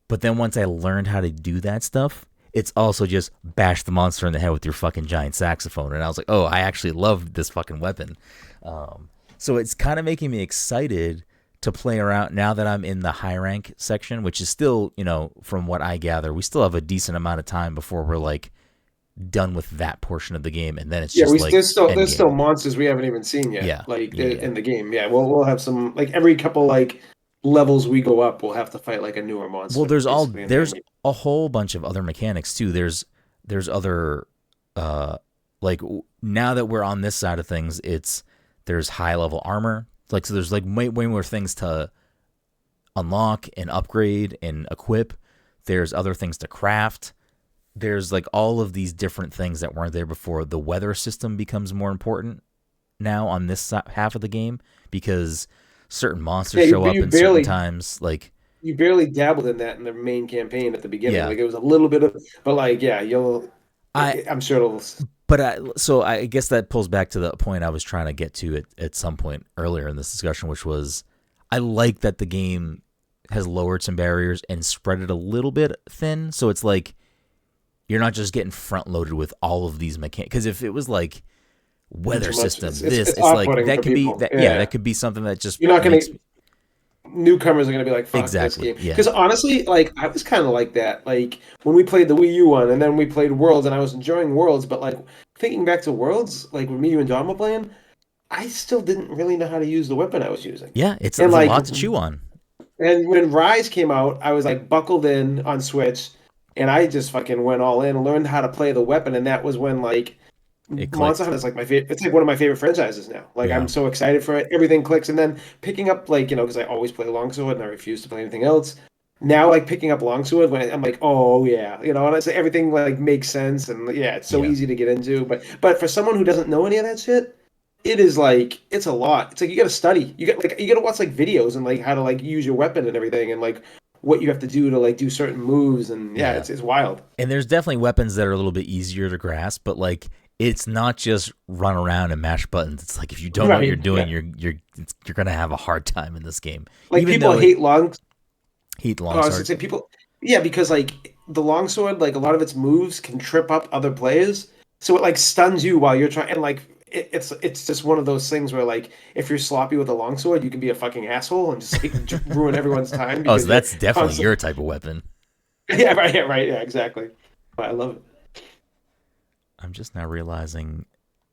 But then once I learned how to do that stuff, it's also just bash the monster in the head with your fucking giant saxophone. And I was like, oh, I actually love this fucking weapon. So it's kind of making me excited to play around now that I'm in the high rank section, which is still, you know, from what I gather, we still have a decent amount of time before we're like done with that portion of the game. And then it's just like, there's still monsters we haven't even seen yet. Yeah. In the game. Yeah. We'll have some, like every couple like levels we go up, we'll have to fight like a newer monster. Well, there's a whole bunch of other mechanics too. There's other like now that we're on this side of things, there's high level armor. Like, so there's like way more things to unlock and upgrade and equip. There's other things to craft. There's like all of these different things that weren't there before. The weather system becomes more important now on this half of the game, because certain monsters show up in certain times. Like, you barely dabbled in that in the main campaign at the beginning. Yeah. Like it was a little bit of, but like, yeah, I'm sure it'll. But so I guess that pulls back to the point I was trying to get to at some point earlier in this discussion, which was I like that the game has lowered some barriers and spread it a little bit thin. So it's like you're not just getting front loaded with all of these mechanics. Because if it was like weather system, it's like that could be that, that could be something that just you're not going to. Newcomers are going to be like, fuck this game. Because honestly, like, I was kind of like that. Like, when we played the Wii U one, and then we played Worlds, and I was enjoying Worlds, but, like, thinking back to Worlds, like, when me, you, and Dom were playing, I still didn't really know how to use the weapon I was using. Yeah, it's a lot to chew on. And when Rise came out, I was, like, buckled in on Switch, and I just fucking went all in and learned how to play the weapon, and that was when, like, Monster Hunter is like my favorite. It's like one of my favorite franchises now. Like I'm so excited for it. Everything clicks, and then picking up like because I always play Longsword and I refuse to play anything else. Now like picking up Longsword when I'm like, oh yeah, and it's like, everything like makes sense, and it's so easy to get into. But for someone who doesn't know any of that shit, it is like it's a lot. It's like you got to study. You got to watch like videos and like how to like use your weapon and everything, and like what you have to do to like do certain moves, and it's wild. And there's definitely weapons that are a little bit easier to grasp, but like. It's not just run around and mash buttons. It's like if you don't know what you're doing, you're gonna have a hard time in this game. Like even people hate longsword. I was gonna say people, because like the longsword, like a lot of its moves can trip up other players, so it like stuns you while you're trying. And like it's just one of those things where like if you're sloppy with a longsword, you can be a fucking asshole and just like ruin everyone's time. Oh, so that's definitely your type of weapon. Yeah, exactly. But I love it. I'm just now realizing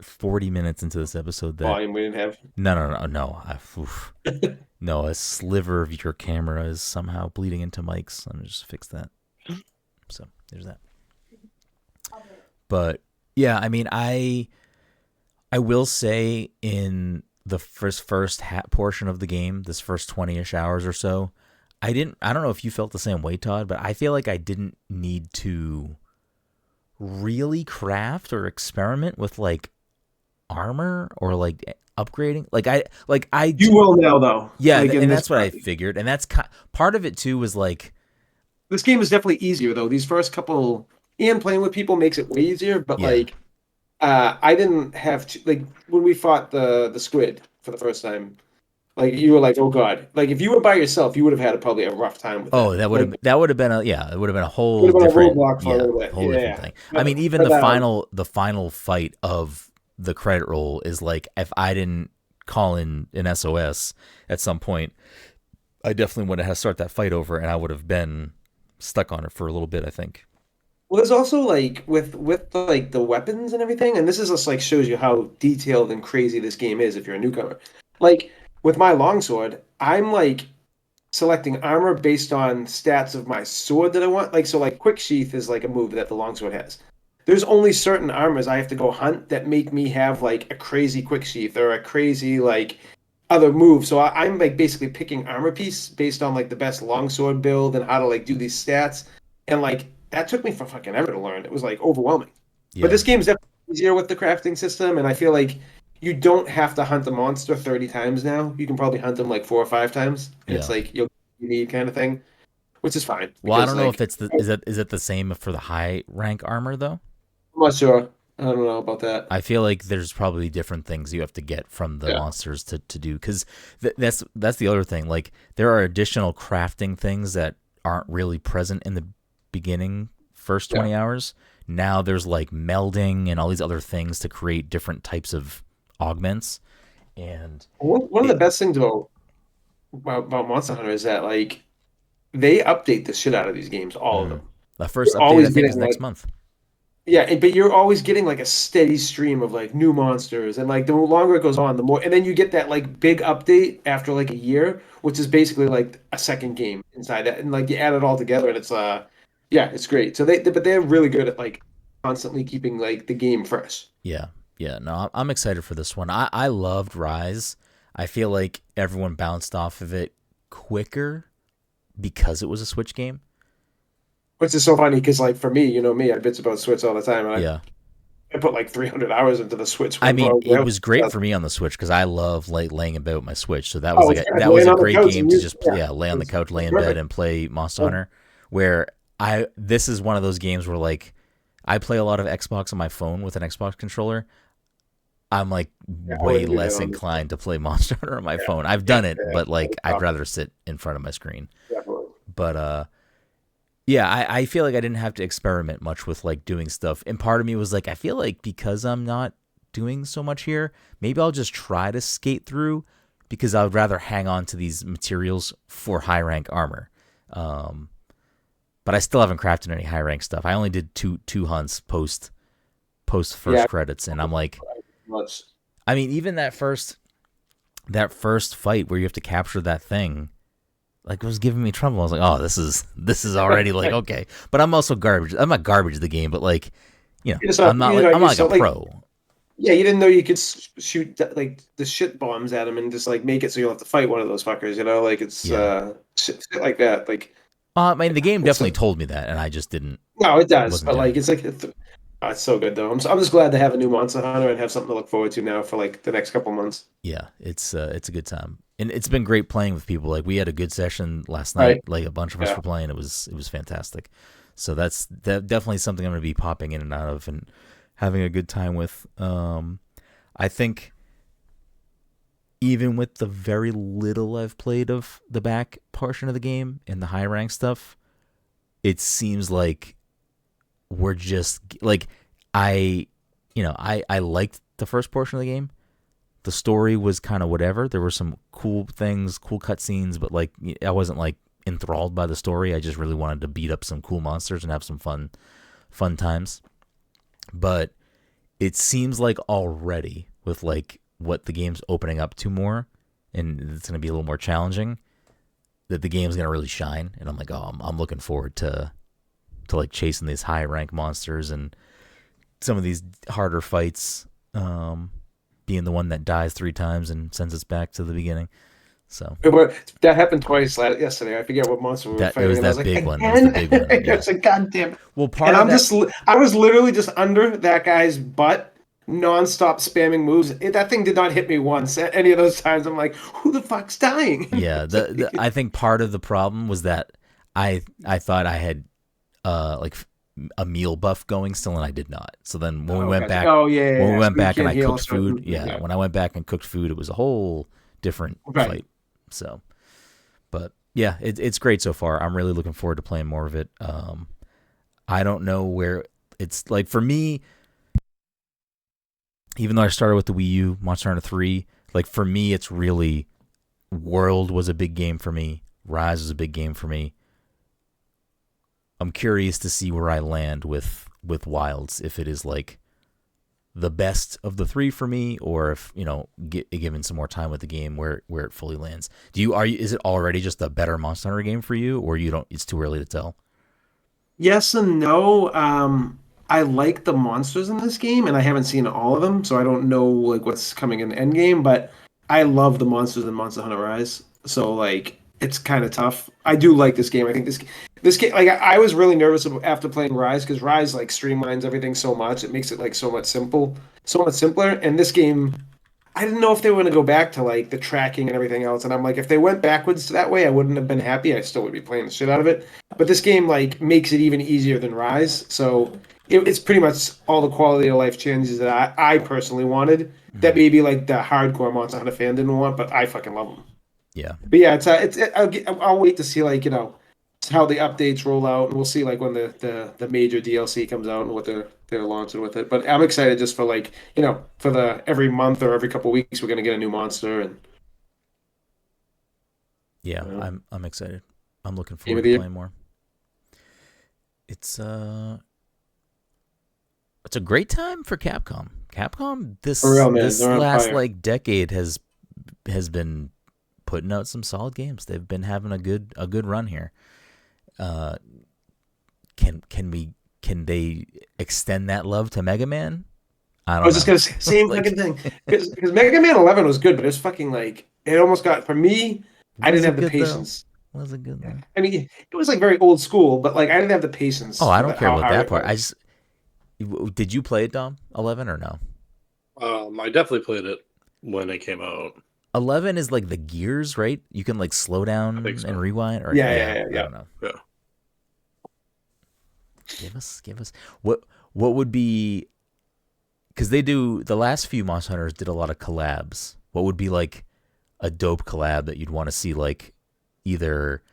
40 minutes into this episode that volume we didn't have. No. No, a sliver of your camera is somehow bleeding into Mike's. Let me just fix that. So there's that. But yeah, I mean, I will say in the first portion of the game, this first 20-ish hours or so, I don't know if you felt the same way, Todd, but I feel like I didn't need to really craft or experiment with like armor or like upgrading. You will now though. Yeah, and that's what I figured. And that's part of it too was like, this game is definitely easier though. These first couple, and playing with people makes it way easier, but like I didn't have to, like when we fought the squid for the first time, like you were like, oh god, like if you were by yourself, you would have had probably a rough time with that would have been a whole different different thing. I mean, even the final fight of the credit roll is like, if I didn't call in an SOS at some point, I definitely would have had to start that fight over, and I would have been stuck on it for a little bit, I think. Well, there's also like with like the weapons and everything, and this is just like shows you how detailed and crazy this game is if you're a newcomer. Like with my longsword, I'm like selecting armor based on stats of my sword that I want. Like so, like quick sheath is like a move that the longsword has. There's only certain armors I have to go hunt that make me have like a crazy quick sheath or a crazy like other move. So I'm like basically picking armor piece based on like the best longsword build and how to like do these stats, and like. That took me for fucking ever to learn. It was like overwhelming. Yeah. But this game's definitely easier with the crafting system, and I feel like you don't have to hunt the monster 30 times now. You can probably hunt them like 4 or 5 times, and it's like you need kind of thing, which is fine. Well, I don't know if it's is it the same for the high rank armor though? I'm not sure. I don't know about that. I feel like there's probably different things you have to get from the monsters to do, because that's the other thing. Like there are additional crafting things that aren't really present in the beginning first 20 hours. Now there's like melding and all these other things to create different types of augments. And one of the best things about Monster Hunter is that like they update the shit out of these games, all of them. The first update I think is next month. Yeah, but you're always getting like a steady stream of like new monsters, and like the longer it goes on, the more, and then you get that like big update after like a year, which is basically like a second game inside that, and like you add it all together, and it's it's great. So they're really good at like constantly keeping like the game fresh. Yeah. No, I'm excited for this one. I loved Rise. I feel like everyone bounced off of it quicker because it was a Switch game. Which is so funny because, like, for me, you know me, I bitch about Switch all the time. And I put like 300 hours into the Switch. I mean, it was great for me on the Switch because I love like laying about my Switch. So that was that was a great game to just lay on the couch, lay in bed, and play Monster Hunter. Where this is one of those games where like I play a lot of Xbox on my phone with an Xbox controller. I'm like way less inclined to play Monster Hunter on my phone. I've done it, but like I'd rather sit in front of my screen. But I feel like I didn't have to experiment much with like doing stuff. And part of me was like, I feel like because I'm not doing so much here, maybe I'll just try to skate through because I would rather hang on to these materials for high rank armor. But I still haven't crafted any high rank stuff. I only did two hunts post first credits, and I'm like, I mean, even that first fight where you have to capture that thing, like, it was giving me trouble. I was like, oh, this is already like okay. But I'm also garbage. I'm not garbage of the game, but like, I'm not like a pro. Yeah, you didn't know you could shoot like the shit bombs at him and just like make it so you'll have to fight one of those fuckers. Like it's shit like that. Like, I mean, the game definitely told me that, and I just didn't. No, it does, but like it's like it's so good though. I'm just glad to have a new Monster Hunter and have something to look forward to now for like the next couple months. Yeah, it's a good time, and it's been great playing with people. Like we had a good session last night. Right. Like a bunch of us were playing. It was fantastic. So that's definitely something I'm going to be popping in and out of and having a good time with. I think even with the very little I've played of the back portion of the game and the high rank stuff, it seems like we're just like I liked the first portion of the game. The story was kind of whatever. There were some cool things, cool cutscenes, but like I wasn't like enthralled by the story. I just really wanted to beat up some cool monsters and have some fun times. But it seems like already with like what the game's opening up to more, and it's going to be a little more challenging, that the game's going to really shine. And I'm like, oh, I'm looking forward to to like chasing these high rank monsters and some of these harder fights, being the one that dies 3 times and sends us back to the beginning. So that happened twice yesterday. I forget what monster we were fighting. It was that big one. It was the big one. Yeah. It's like, God damn it. Well, I was literally just under that guy's butt, nonstop spamming moves. That thing did not hit me once. At any of those times, I'm like, who the fuck's dying? Yeah, I think part of the problem was that I thought I had like a meal buff going still, and I did not. So then when we went back, when we went back and I cooked food, when I went back and cooked food, it was a whole different fight. So, but yeah, it's great so far. I'm really looking forward to playing more of it. I don't know where it's like for me. Even though I started with the Wii U, Monster Hunter 3, like for me, it's really World was a big game for me. Rise was a big game for me. I'm curious to see where I land with Wilds, if it is like the best of the 3 for me, or if given some more time with the game, where it fully lands. Is it already just a better Monster Hunter game for you, or you don't? It's too early to tell. Yes and no. I like the monsters in this game, and I haven't seen all of them, so I don't know like what's coming in the end game. But I love the monsters in Monster Hunter Rise, so like it's kind of tough. I do like this game. I think this game, like I was really nervous after playing Rise, because Rise like streamlines everything so much. It makes it like so much simpler. And this game, I didn't know if they were going to go back to like the tracking and everything else. And I'm like, if they went backwards to that way, I wouldn't have been happy. I still would be playing the shit out of it. But this game like makes it even easier than Rise. So it's pretty much all the quality of life changes that I personally wanted. That maybe like the hardcore Monster Hunter fan didn't want, but I fucking love them. Yeah. But yeah, I'll wait to see like how the updates roll out, and we'll see like when the major DLC comes out and what they're launching with it. But I'm excited just for like for the every month or every couple of weeks we're gonna get a new monster. And yeah, I'm excited. I'm looking forward to playing more. It's a great time for Capcom. Capcom this last like decade has been putting out some solid games. They've been having a good run here. Can they extend that love to Mega Man? I was just gonna say same fucking thing, because Mega Man 11 was good, but it was fucking like it almost got for me. I didn't have the patience. Was it good though? I mean, it was like very old school, but like I didn't have the patience. Oh, I don't care about that part. Did you play it, Dom? 11 or no? I definitely played it when it came out. 11 is like the gears, right? You can like slow down and rewind. Or, yeah. I don't know. Yeah. Give us what would be, because they do the last few Monster Hunters did a lot of collabs. What would be like a dope collab that you'd want to see, like either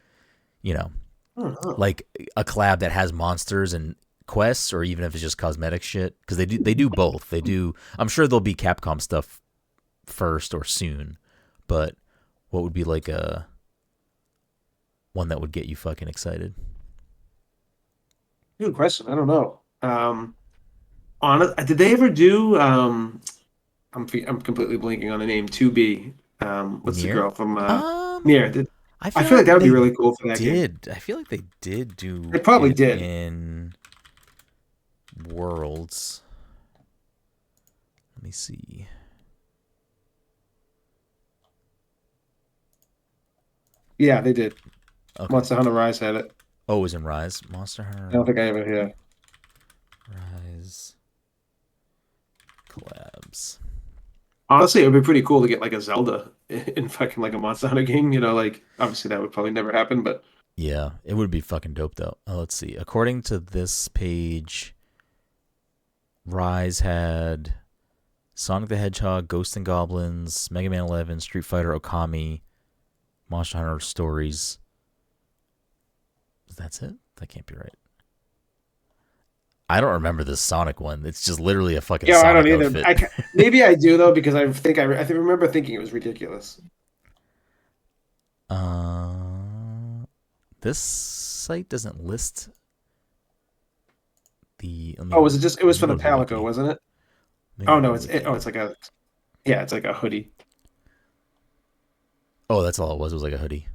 like a collab that has monsters and quests, or even if it's just cosmetic shit, because they do both. They do. I'm sure there'll be Capcom stuff first or soon, but what would be like a one that would get you fucking excited? Good question. I don't know. Did they ever do? I'm completely blanking on the name. 2B. What's Nier? The girl from Nier? I feel like that would be really cool for that game. I feel like they did do. They probably did in Worlds. Let me see. Yeah, they did. Okay. Monster Hunter Rise had it. Oh, it was in Rise. Monster Hunter. I don't think I ever hear. Rise collabs. Honestly, it would be pretty cool to get like a Zelda in fucking like a Monster Hunter game. Like obviously that would probably never happen, but yeah, it would be fucking dope though. Let's see. According to this page, Rise had Sonic the Hedgehog, Ghosts and Goblins, Mega Man 11, Street Fighter, Okami, Monster Hunter Stories. That's it? That can't be right. I don't remember this Sonic one. It's just literally a fucking Sonic I don't either. outfit. Maybe I do though, because I remember thinking it was ridiculous. This site doesn't list the. Was it just? It was for the Palico, wasn't it? Oh no, it's like a. Yeah, it's like a hoodie. Oh, that's all it was. It was like a hoodie.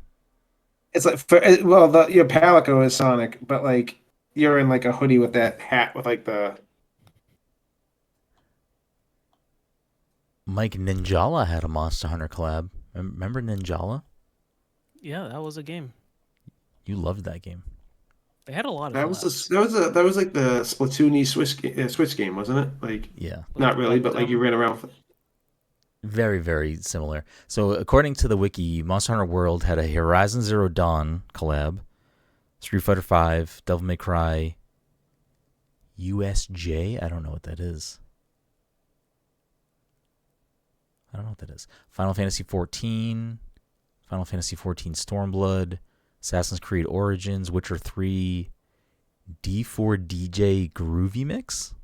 It's like Palico is Sonic, but like you're in like a hoodie with that hat with like the. Mike, Ninjala had a Monster Hunter collab. Remember Ninjala? Yeah, that was a game. You loved that game. They had a lot of that collabs. that was like the Splatoon-y Switch game, wasn't it? Like yeah, not really, but like you ran around. Very, very similar. So according to the wiki, Monster Hunter World had a Horizon Zero Dawn collab, Street Fighter V, Devil May Cry, USJ. I don't know what that is. Final Fantasy 14, Final Fantasy 14 Stormblood, Assassin's Creed Origins, Witcher 3, D4DJ Groovy Mix.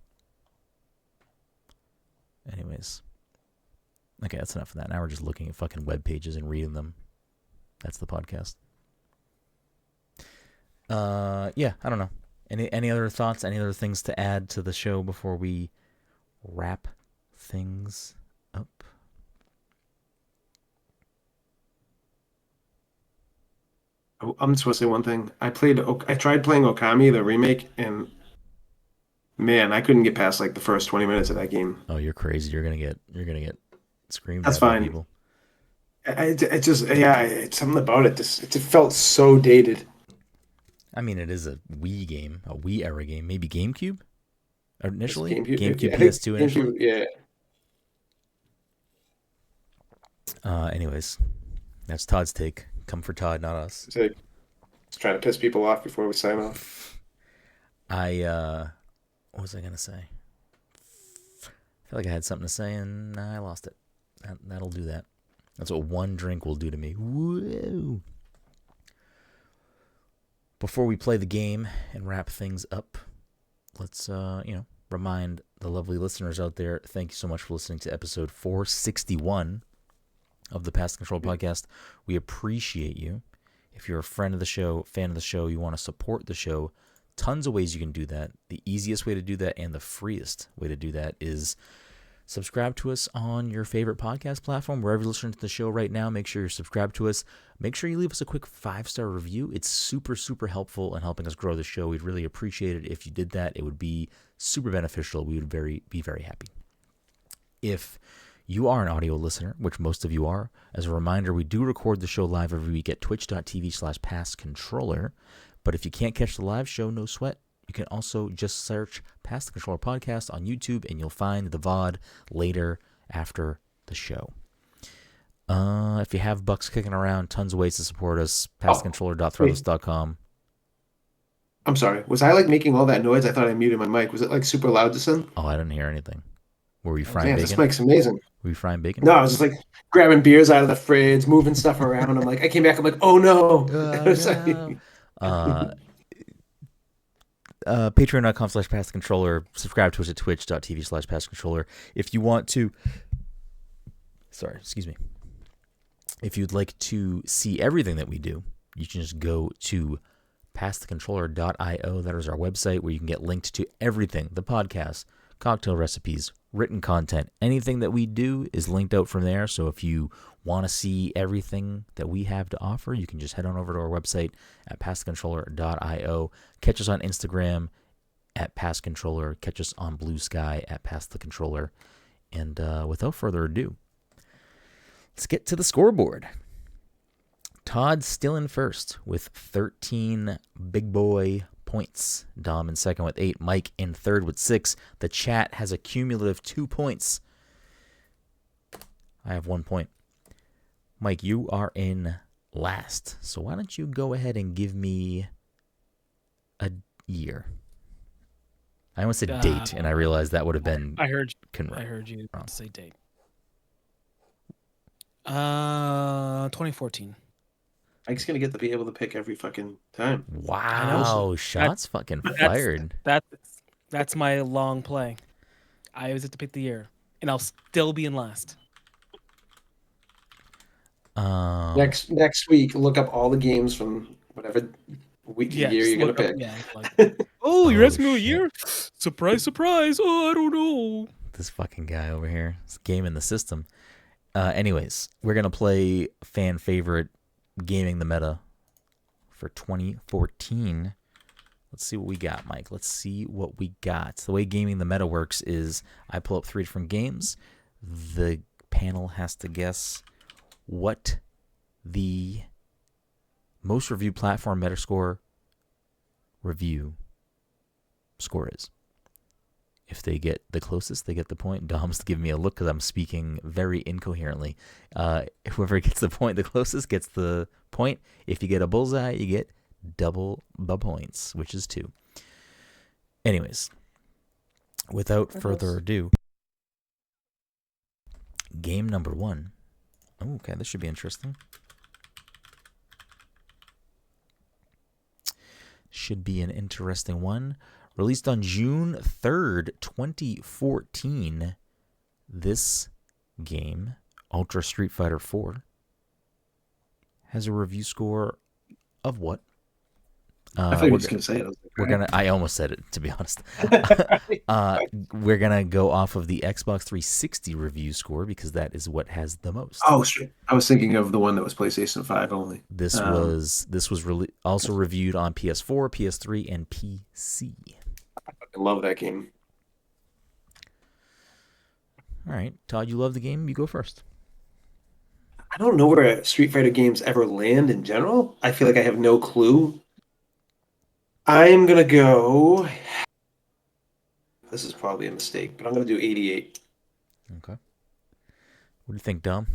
Anyways. Okay, that's enough of that. Now we're just looking at fucking web pages and reading them. That's the podcast. Yeah, I don't know. Any other thoughts? Any other things to add to the show before we wrap things up? I'm just going to say one thing. I tried playing Okami, the remake, and man, I couldn't get past like the first 20 minutes of that game. Oh, you're crazy. You're gonna get screamed That's at by fine. people. It just it's something about it. It felt so dated. I mean, it is a Wii game, a Wii era game. Maybe GameCube initially. GameCube PS2 initially. Yeah. Anyways, that's Todd's take. Come for Todd, not us. Just trying to piss people off before we sign off. What was I gonna say? I feel like I had something to say and I lost it. That'll do that. That's what one drink will do to me. Woo! Before we play the game and wrap things up, let's remind the lovely listeners out there. Thank you so much for listening to episode 461 of the Pass the Control podcast. We appreciate you. If you're a friend of the show, fan of the show, you want to support the show, tons of ways you can do that. The easiest way to do that and the freest way to do that is subscribe to us on your favorite podcast platform. Wherever you're listening to the show right now, make sure you're subscribed to us. Make sure you leave us a quick 5-star review. It's super, super helpful in helping us grow the show. We'd really appreciate it if you did that. It would be super beneficial. We would be very happy. If you are an audio listener, which most of you are, as a reminder, we do record the show live every week at twitch.tv/passcontroller. But if you can't catch the live show, no sweat. You can also just search Pass the Controller Podcast on YouTube, and you'll find the VOD later after the show. If you have bucks kicking around, tons of ways to support us. PassTheController.threadless.com. I'm sorry. Was I like making all that noise? I thought I muted my mic. Was it like super loud just then? Oh, I didn't hear anything. Were you frying bacon? This mic's amazing. Were you frying bacon? No, I was just like grabbing beers out of the fridge, moving stuff around. I'm like, I came back. I'm like, oh no. Patreon.com/PassTheController. Subscribe to us at twitch.tv/PassTheController. If you want to, if you'd like to see everything that we do, you can just go to passthecontroller.io. That is our website where you can get linked to everything, the podcast, cocktail recipes, written content, anything that we do is linked out from there. So if you want to see everything that we have to offer, you can just head on over to our website at passthecontroller.io. Catch us on Instagram at passcontroller. Catch us on Blue Sky at passthecontroller. And without further ado, let's get to the scoreboard. Todd's still in first with 13 big boy points. Dom in second with 8. Mike in third with 6. The chat has a cumulative 2 points. I have 1 point. Mike, you are in last. So why don't you go ahead and give me a year? I almost said date, and I realized that would have been. I heard you say date. 2014. Mike's gonna get to be able to pick every fucking time. Wow, shots fucking fired. That's my long play. I always have to pick the year, and I'll still be in last. Next week, look up all the games from whatever year you're gonna pick. You're asking me a year? Surprise, surprise! Oh, I don't know. This fucking guy over here. This game in the system. Anyways, we're gonna play fan favorite Gaming the Meta for 2014. Let's see what we got, Mike. Let's see what we got. The way Gaming the Meta works is I pull up 3 different games. The panel has to guess what the most reviewed platform Metascore review score is. If they get the closest, they get the point. Dom's giving me a look because I'm speaking very incoherently. Whoever gets the point the closest gets the point. If you get a bullseye, you get double the points, which is 2. Anyways, without further ado, game number 1. Oh, okay, this should be interesting. Should be an interesting one. Released on June 3rd, 2014, this game, Ultra Street Fighter 4, has a review score of what? I thought you were just going to say it. I almost said it, to be honest. We're going to go off of the Xbox 360 review score because that is what has the most. Oh, shit. I was thinking of the one that was PlayStation 5 only. This was also reviewed on PS4, PS3, and PC. I love that game. All right. Todd, you love the game. You go first. I don't know where Street Fighter games ever land in general. I feel like I have no clue. I'm going to go... This is probably a mistake, but I'm going to do 88. Okay. What do you think, Dom?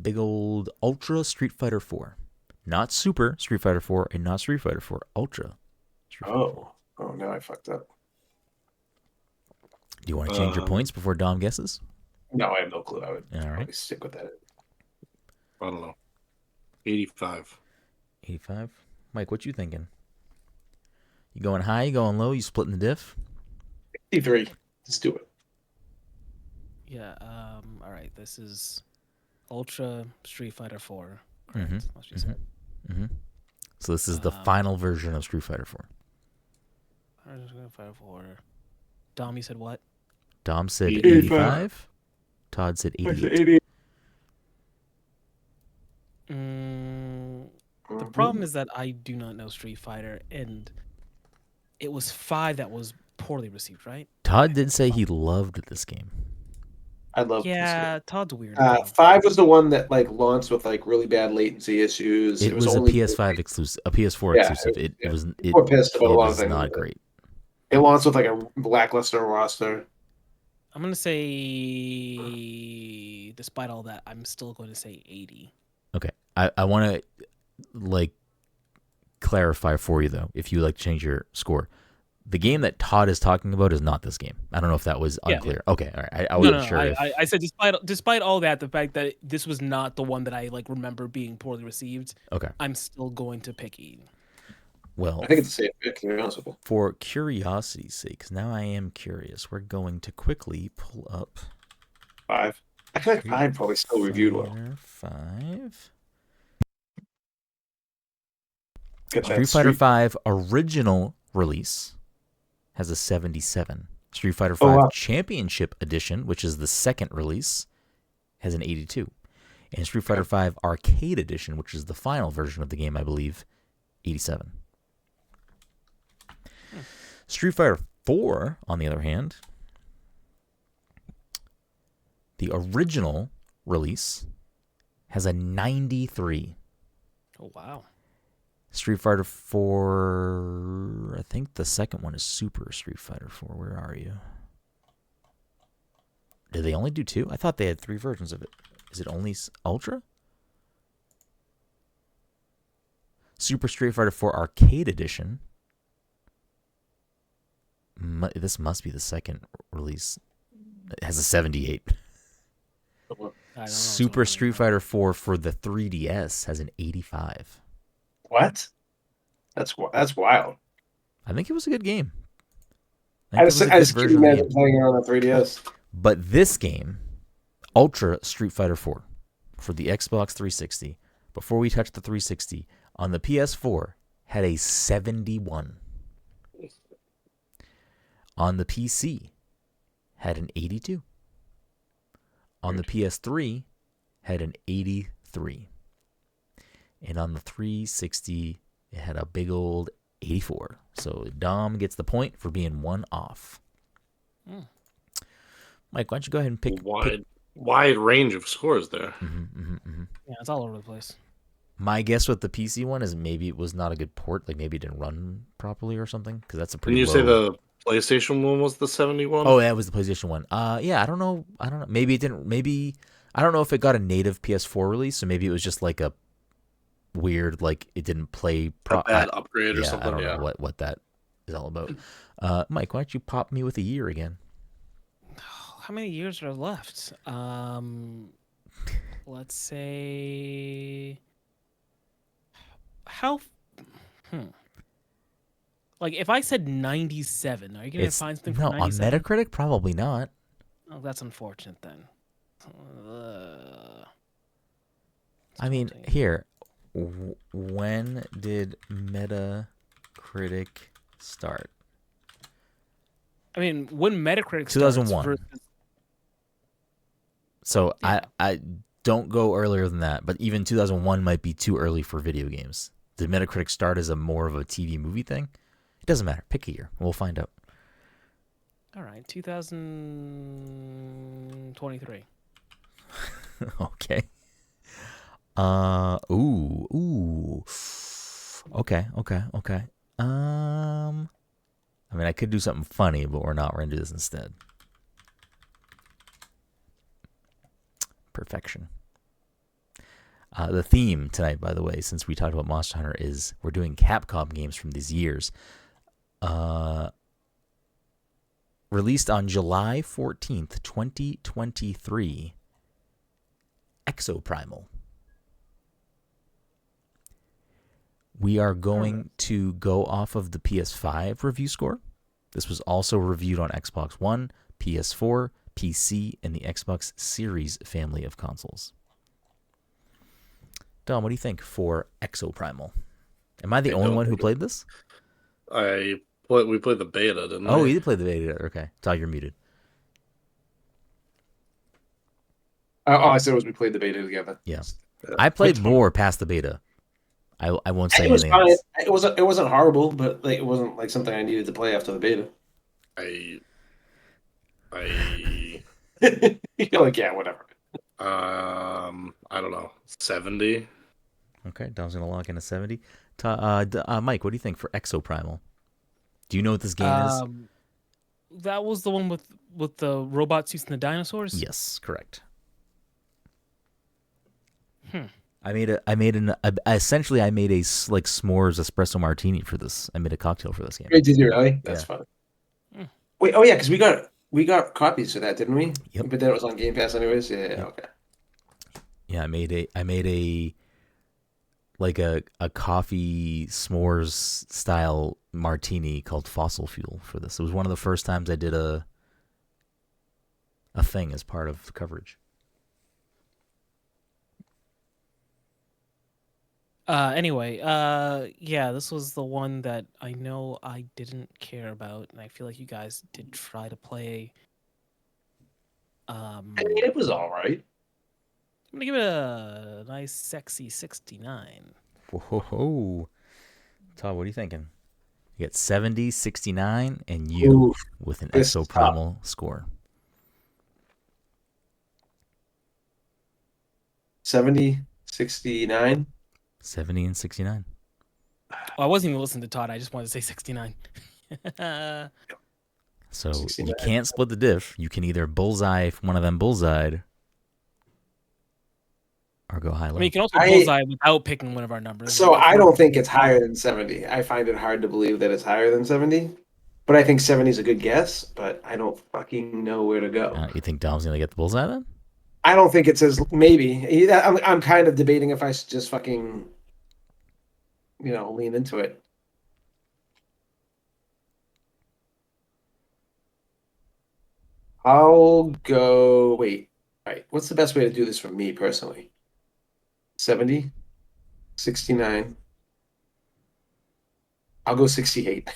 Big old Ultra Street Fighter 4. Not Super Street Fighter 4 and not Street Fighter 4. Ultra Street Fighter 4. Oh, now I fucked up. Do you want to change your points before Dom guesses? No, I have no clue. I would probably stick with that. I don't know. 85. 85? Mike, what you thinking? You going high, you going low, you splitting the diff? 83. Let's do it. Yeah, all right. This is Ultra Street Fighter 4. Mm-hmm. That's what you said. Mm-hmm. So this is the final version of Street Fighter 4. Street Fighter 4. Dom, you said what? Dom said 85. Todd said 88. The problem is that I do not know Street Fighter, and it was 5 that was poorly received, right? Todd did say he loved this game. I love this Yeah, game. Todd's weird. 5 was the one that launched with really bad latency issues. It was only a PS5 exclusive, a PS4 exclusive. It was not great. It launched with a lackluster roster. I'm gonna say, despite all that, I'm still going to say 80. Okay, I want to clarify for you though. If you change your score, the game that Todd is talking about is not this game. I don't know if that was unclear. Yeah. Okay, all right. I wasn't sure. I said despite all that, the fact that this was not the one that I remember being poorly received. Okay, I'm still going to pick 80. Well, I think it's a safe pick, to be honest with you. For curiosity's sake, because now I am curious, we're going to quickly pull up 5. I feel like 5 probably still reviewed well. 5. Street Fighter 5 original release has a 77. Street Fighter 5 Championship Edition, which is the second release, has an 82. And Street Fighter 5 Arcade Edition, which is the final version of the game, I believe, 87. Street Fighter 4, on the other hand, the original release has a 93. Oh, wow. Street Fighter 4, I think the second one is Super Street Fighter 4. Where are you? Did they only do 2? I thought they had 3 versions of it. Is it only Ultra? Super Street Fighter 4 Arcade Edition. This must be the second release. It has a 78. Super Street Fighter 4 for the 3DS has an 85. What? That's wild. I think it was a good game. I just can't imagine playing it on the 3DS. But this game, Ultra Street Fighter 4, for the Xbox 360, before we touched the 360, on the PS4, had a 71. On the PC, had an 82. On the PS3, had an 83. And on the 360, it had a big old 84. So Dom gets the point for being one off. Mike, why don't you go ahead and pick wide range of scores there. Yeah, it's all over the place. My guess with the PC one is maybe it was not a good port. Like maybe it didn't run properly or something. Because that's a pretty. Didn't you say the PlayStation one was the 71? Oh, that was the PlayStation one. Yeah, I don't know. Maybe it didn't. Maybe I don't know if it got a native PS4 release. So maybe it was just like a weird, like it didn't play. A bad upgrade or something. I don't know what that is all about. Mike, why don't you pop me with a year again? How many years are left? Let's say how. Like if I said 97, are you gonna find something from 97? On Metacritic? Probably not. Oh, that's unfortunate then. I mean, here. When did Metacritic start? I mean, when Metacritic 2001. Versus... So yeah. I don't go earlier than that, but even 2001 might be too early for video games. Did Metacritic start as more of a TV movie thing? It doesn't matter. Pick a year. We'll find out. All right, 2023. Okay. Ooh. Okay. I mean, I could do something funny, but we're not. We're gonna do this instead. Perfection. The theme tonight, by the way, since we talked about Monster Hunter, is we're doing Capcom games from these years. Released on July 14th, 2023. Exoprimal. We are going to go off of the PS5 review score. This was also reviewed on Xbox One, PS4, PC, and the Xbox Series family of consoles. Dom, what do you think for Exoprimal? Am I the only one who played this? We played the beta, didn't we? Oh, you did play the beta. Okay. Todd, you're muted. I said we played the beta together. Yeah. I played more past the beta. I won't say anything else. Else. It wasn't horrible, but like it wasn't like something I needed to play after the beta. You're like, yeah, whatever. I don't know, 70. Okay, Dom's gonna lock in a 70. Mike, what do you think for Exoprimal? Do you know what this game is? That was the one with the robot suits and the dinosaurs? Yes, correct. Essentially I made a like s'mores espresso martini for this. I made a cocktail for this game. Wait, did you really? That's fun. Wait, oh yeah, because we got copies of that, didn't we? Yep. But then it was on Game Pass anyways. Yeah. Okay. Yeah, I made a like a coffee s'mores style martini called Fossil Fuel for this. It was one of the first times I did a thing as part of the coverage. Anyway, yeah, this was the one that I know I didn't care about, and I feel like you guys did try to play. I mean, it was all right. I'm gonna give it a nice, sexy 69. Whoa. Todd, what are you thinking? You get 70, 69, and you with an Exoprimal score. 70, 69. 70 and 69. Oh, I wasn't even listening to Todd. I just wanted to say 69. So 69. You can't split the diff. You can either bullseye if one of them bullseyed or go high low. I mean, you can also bullseye without picking one of our numbers. So I don't think it's higher than 70. I find it hard to believe that it's higher than 70. But I think 70 is a good guess, but I don't fucking know where to go. You think Dom's going to get the bullseye then? I don't think it says maybe. I'm kind of debating if I should just fucking, lean into it. I'll go. Wait. All right. What's the best way to do this for me personally? 70, 69. I'll go 68.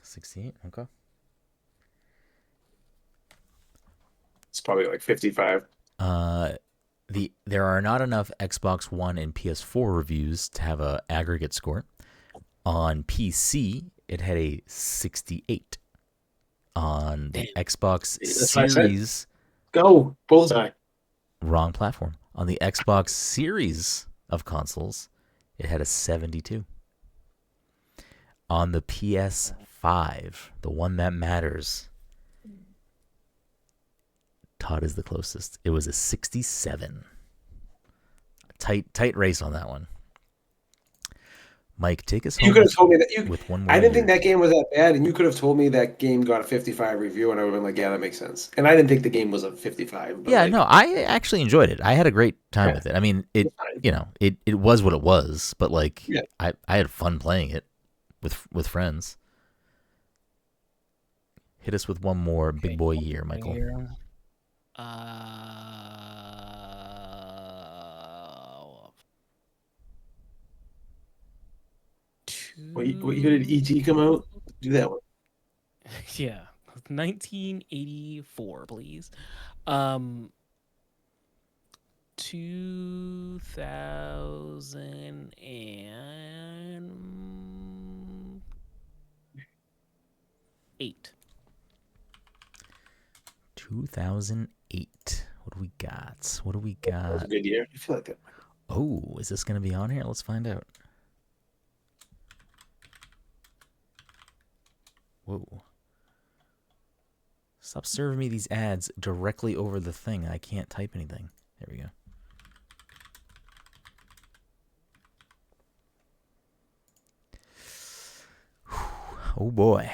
68. Okay. It's probably like 55. There are not enough Xbox One and PS4 reviews to have an aggregate score. On PC, it had a 68. On the Xbox Series, go bullseye. Wrong platform. On the Xbox Series of consoles, it had a 72. On the PS5, the one that matters, Todd is the closest. It was a 67. Tight race on that one. Mike, take us home. You could have told me that. With one more I didn't think that game was that bad, and you could have told me that game got a 55 review, and I would have been like, yeah, that makes sense. And I didn't think the game was a 55. But yeah, no, I actually enjoyed it. I had a great time with it. I mean, it was what it was, but like, I had fun playing it with friends. Hit us with one more big boy year, Michael. What year did E.T. come out? Do that one. Yeah, 1984, please. 2008. 2008. What do we got? That was a good year. I feel like that. Oh, is this going to be on here? Let's find out. Whoa. Stop serving me these ads directly over the thing. I can't type anything. There we go. Oh boy.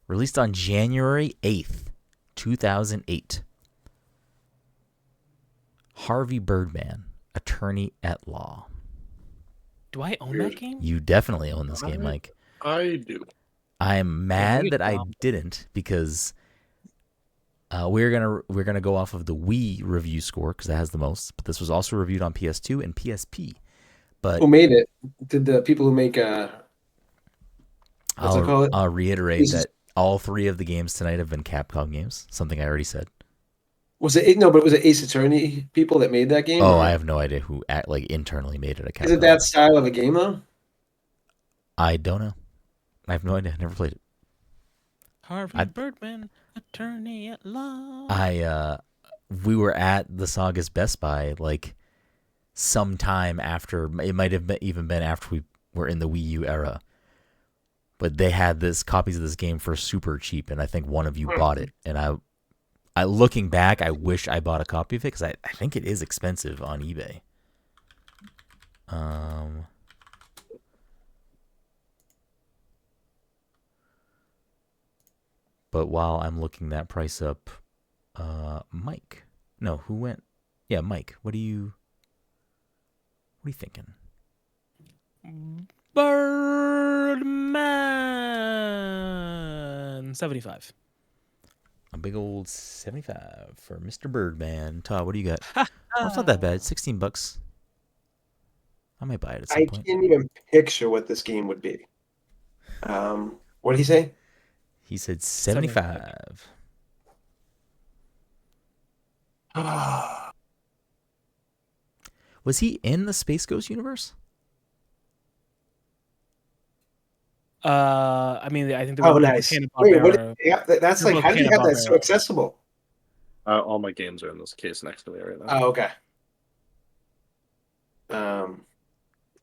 Released on January 8th, 2008. Harvey Birdman, Attorney at Law. Do I own that game? You definitely own this game, Mike. I do. I'm mad that I didn't, because we're gonna go off of the Wii review score because that has the most. But this was also reviewed on PS2 and PSP. But who made it? Did the people who make I'll reiterate that all three of the games tonight have been Capcom games. Something I already said. Was it no? But was it Ace Attorney people that made that game? Oh, I have no idea who internally made it. Is it that style of a game though? I don't know. I have no idea. I never played it. Harvey Birdman, Attorney at Law. We were at the Saga's Best Buy like sometime after. It might have even been after we were in the Wii U era. But they had copies of this game for super cheap, and I think one of you bought it. And I looking back, I wish I bought a copy of it because I think it is expensive on eBay. But while I'm looking that price up, Mike. No, who went? Yeah, Mike. What are you thinking? Birdman 75. A big old 75 for Mr. Birdman. Todd, what do you got? Oh, it's not that bad. $16. I might buy it at some point. I can't even picture what this game would be. What did he say? He said 75. Was he in the Space Ghost universe? I mean, I think they were nice. Wait, that's like, how do you have that so accessible? All my games are in this case next to me right now. Oh, okay.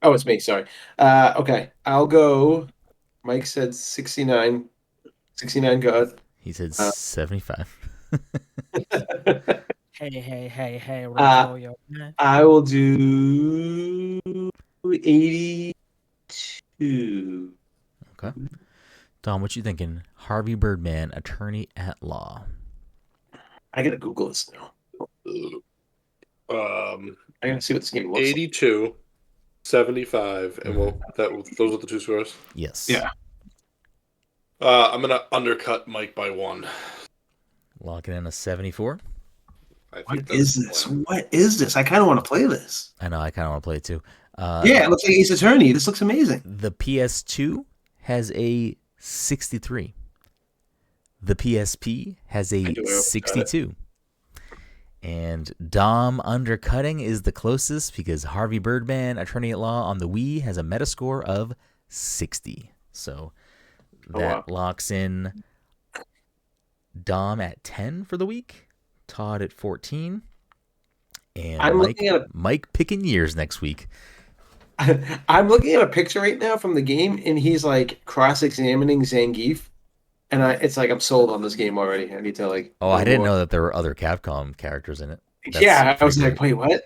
Oh, it's me. Sorry. Okay, I'll go. Mike said 69. 69 God. He said 75. Hey. I will do 82. Okay. Tom, what you thinking? Harvey Birdman, Attorney at Law. I gotta Google this now. I gotta see what this game looks 82, like. 75, and those are the two scores? Yes. Yeah. I'm gonna undercut Mike by 1. Locking in a 74. What is this? What is this? I kind of want to play this. I know. I kind of want to play it too. Yeah, it looks like Ace Attorney. This looks amazing. The PS2 has a 63. The PSP has a 62. And Dom undercutting is the closest because Harvey Birdman, Attorney at Law on the Wii has a Metascore of 60. So that locks in Dom at 10 for the week, Todd at 14, and Mike picking years next week. I'm looking at a picture right now from the game, and he's like cross-examining Zangief, and it's like I'm sold on this game already. I need to like. Oh, I didn't know that there were other Capcom characters in it. I was like, wait, what?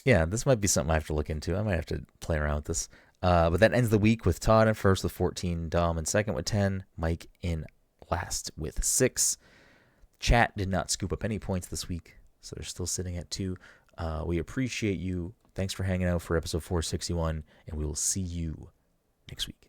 Yeah, this might be something I have to look into. I might have to play around with this. But that ends the week with Todd in first with 14, Dom in second with 10, Mike in last with 6. Chat did not scoop up any points this week, so they're still sitting at 2. We appreciate you. Thanks for hanging out for episode 461, and we will see you next week.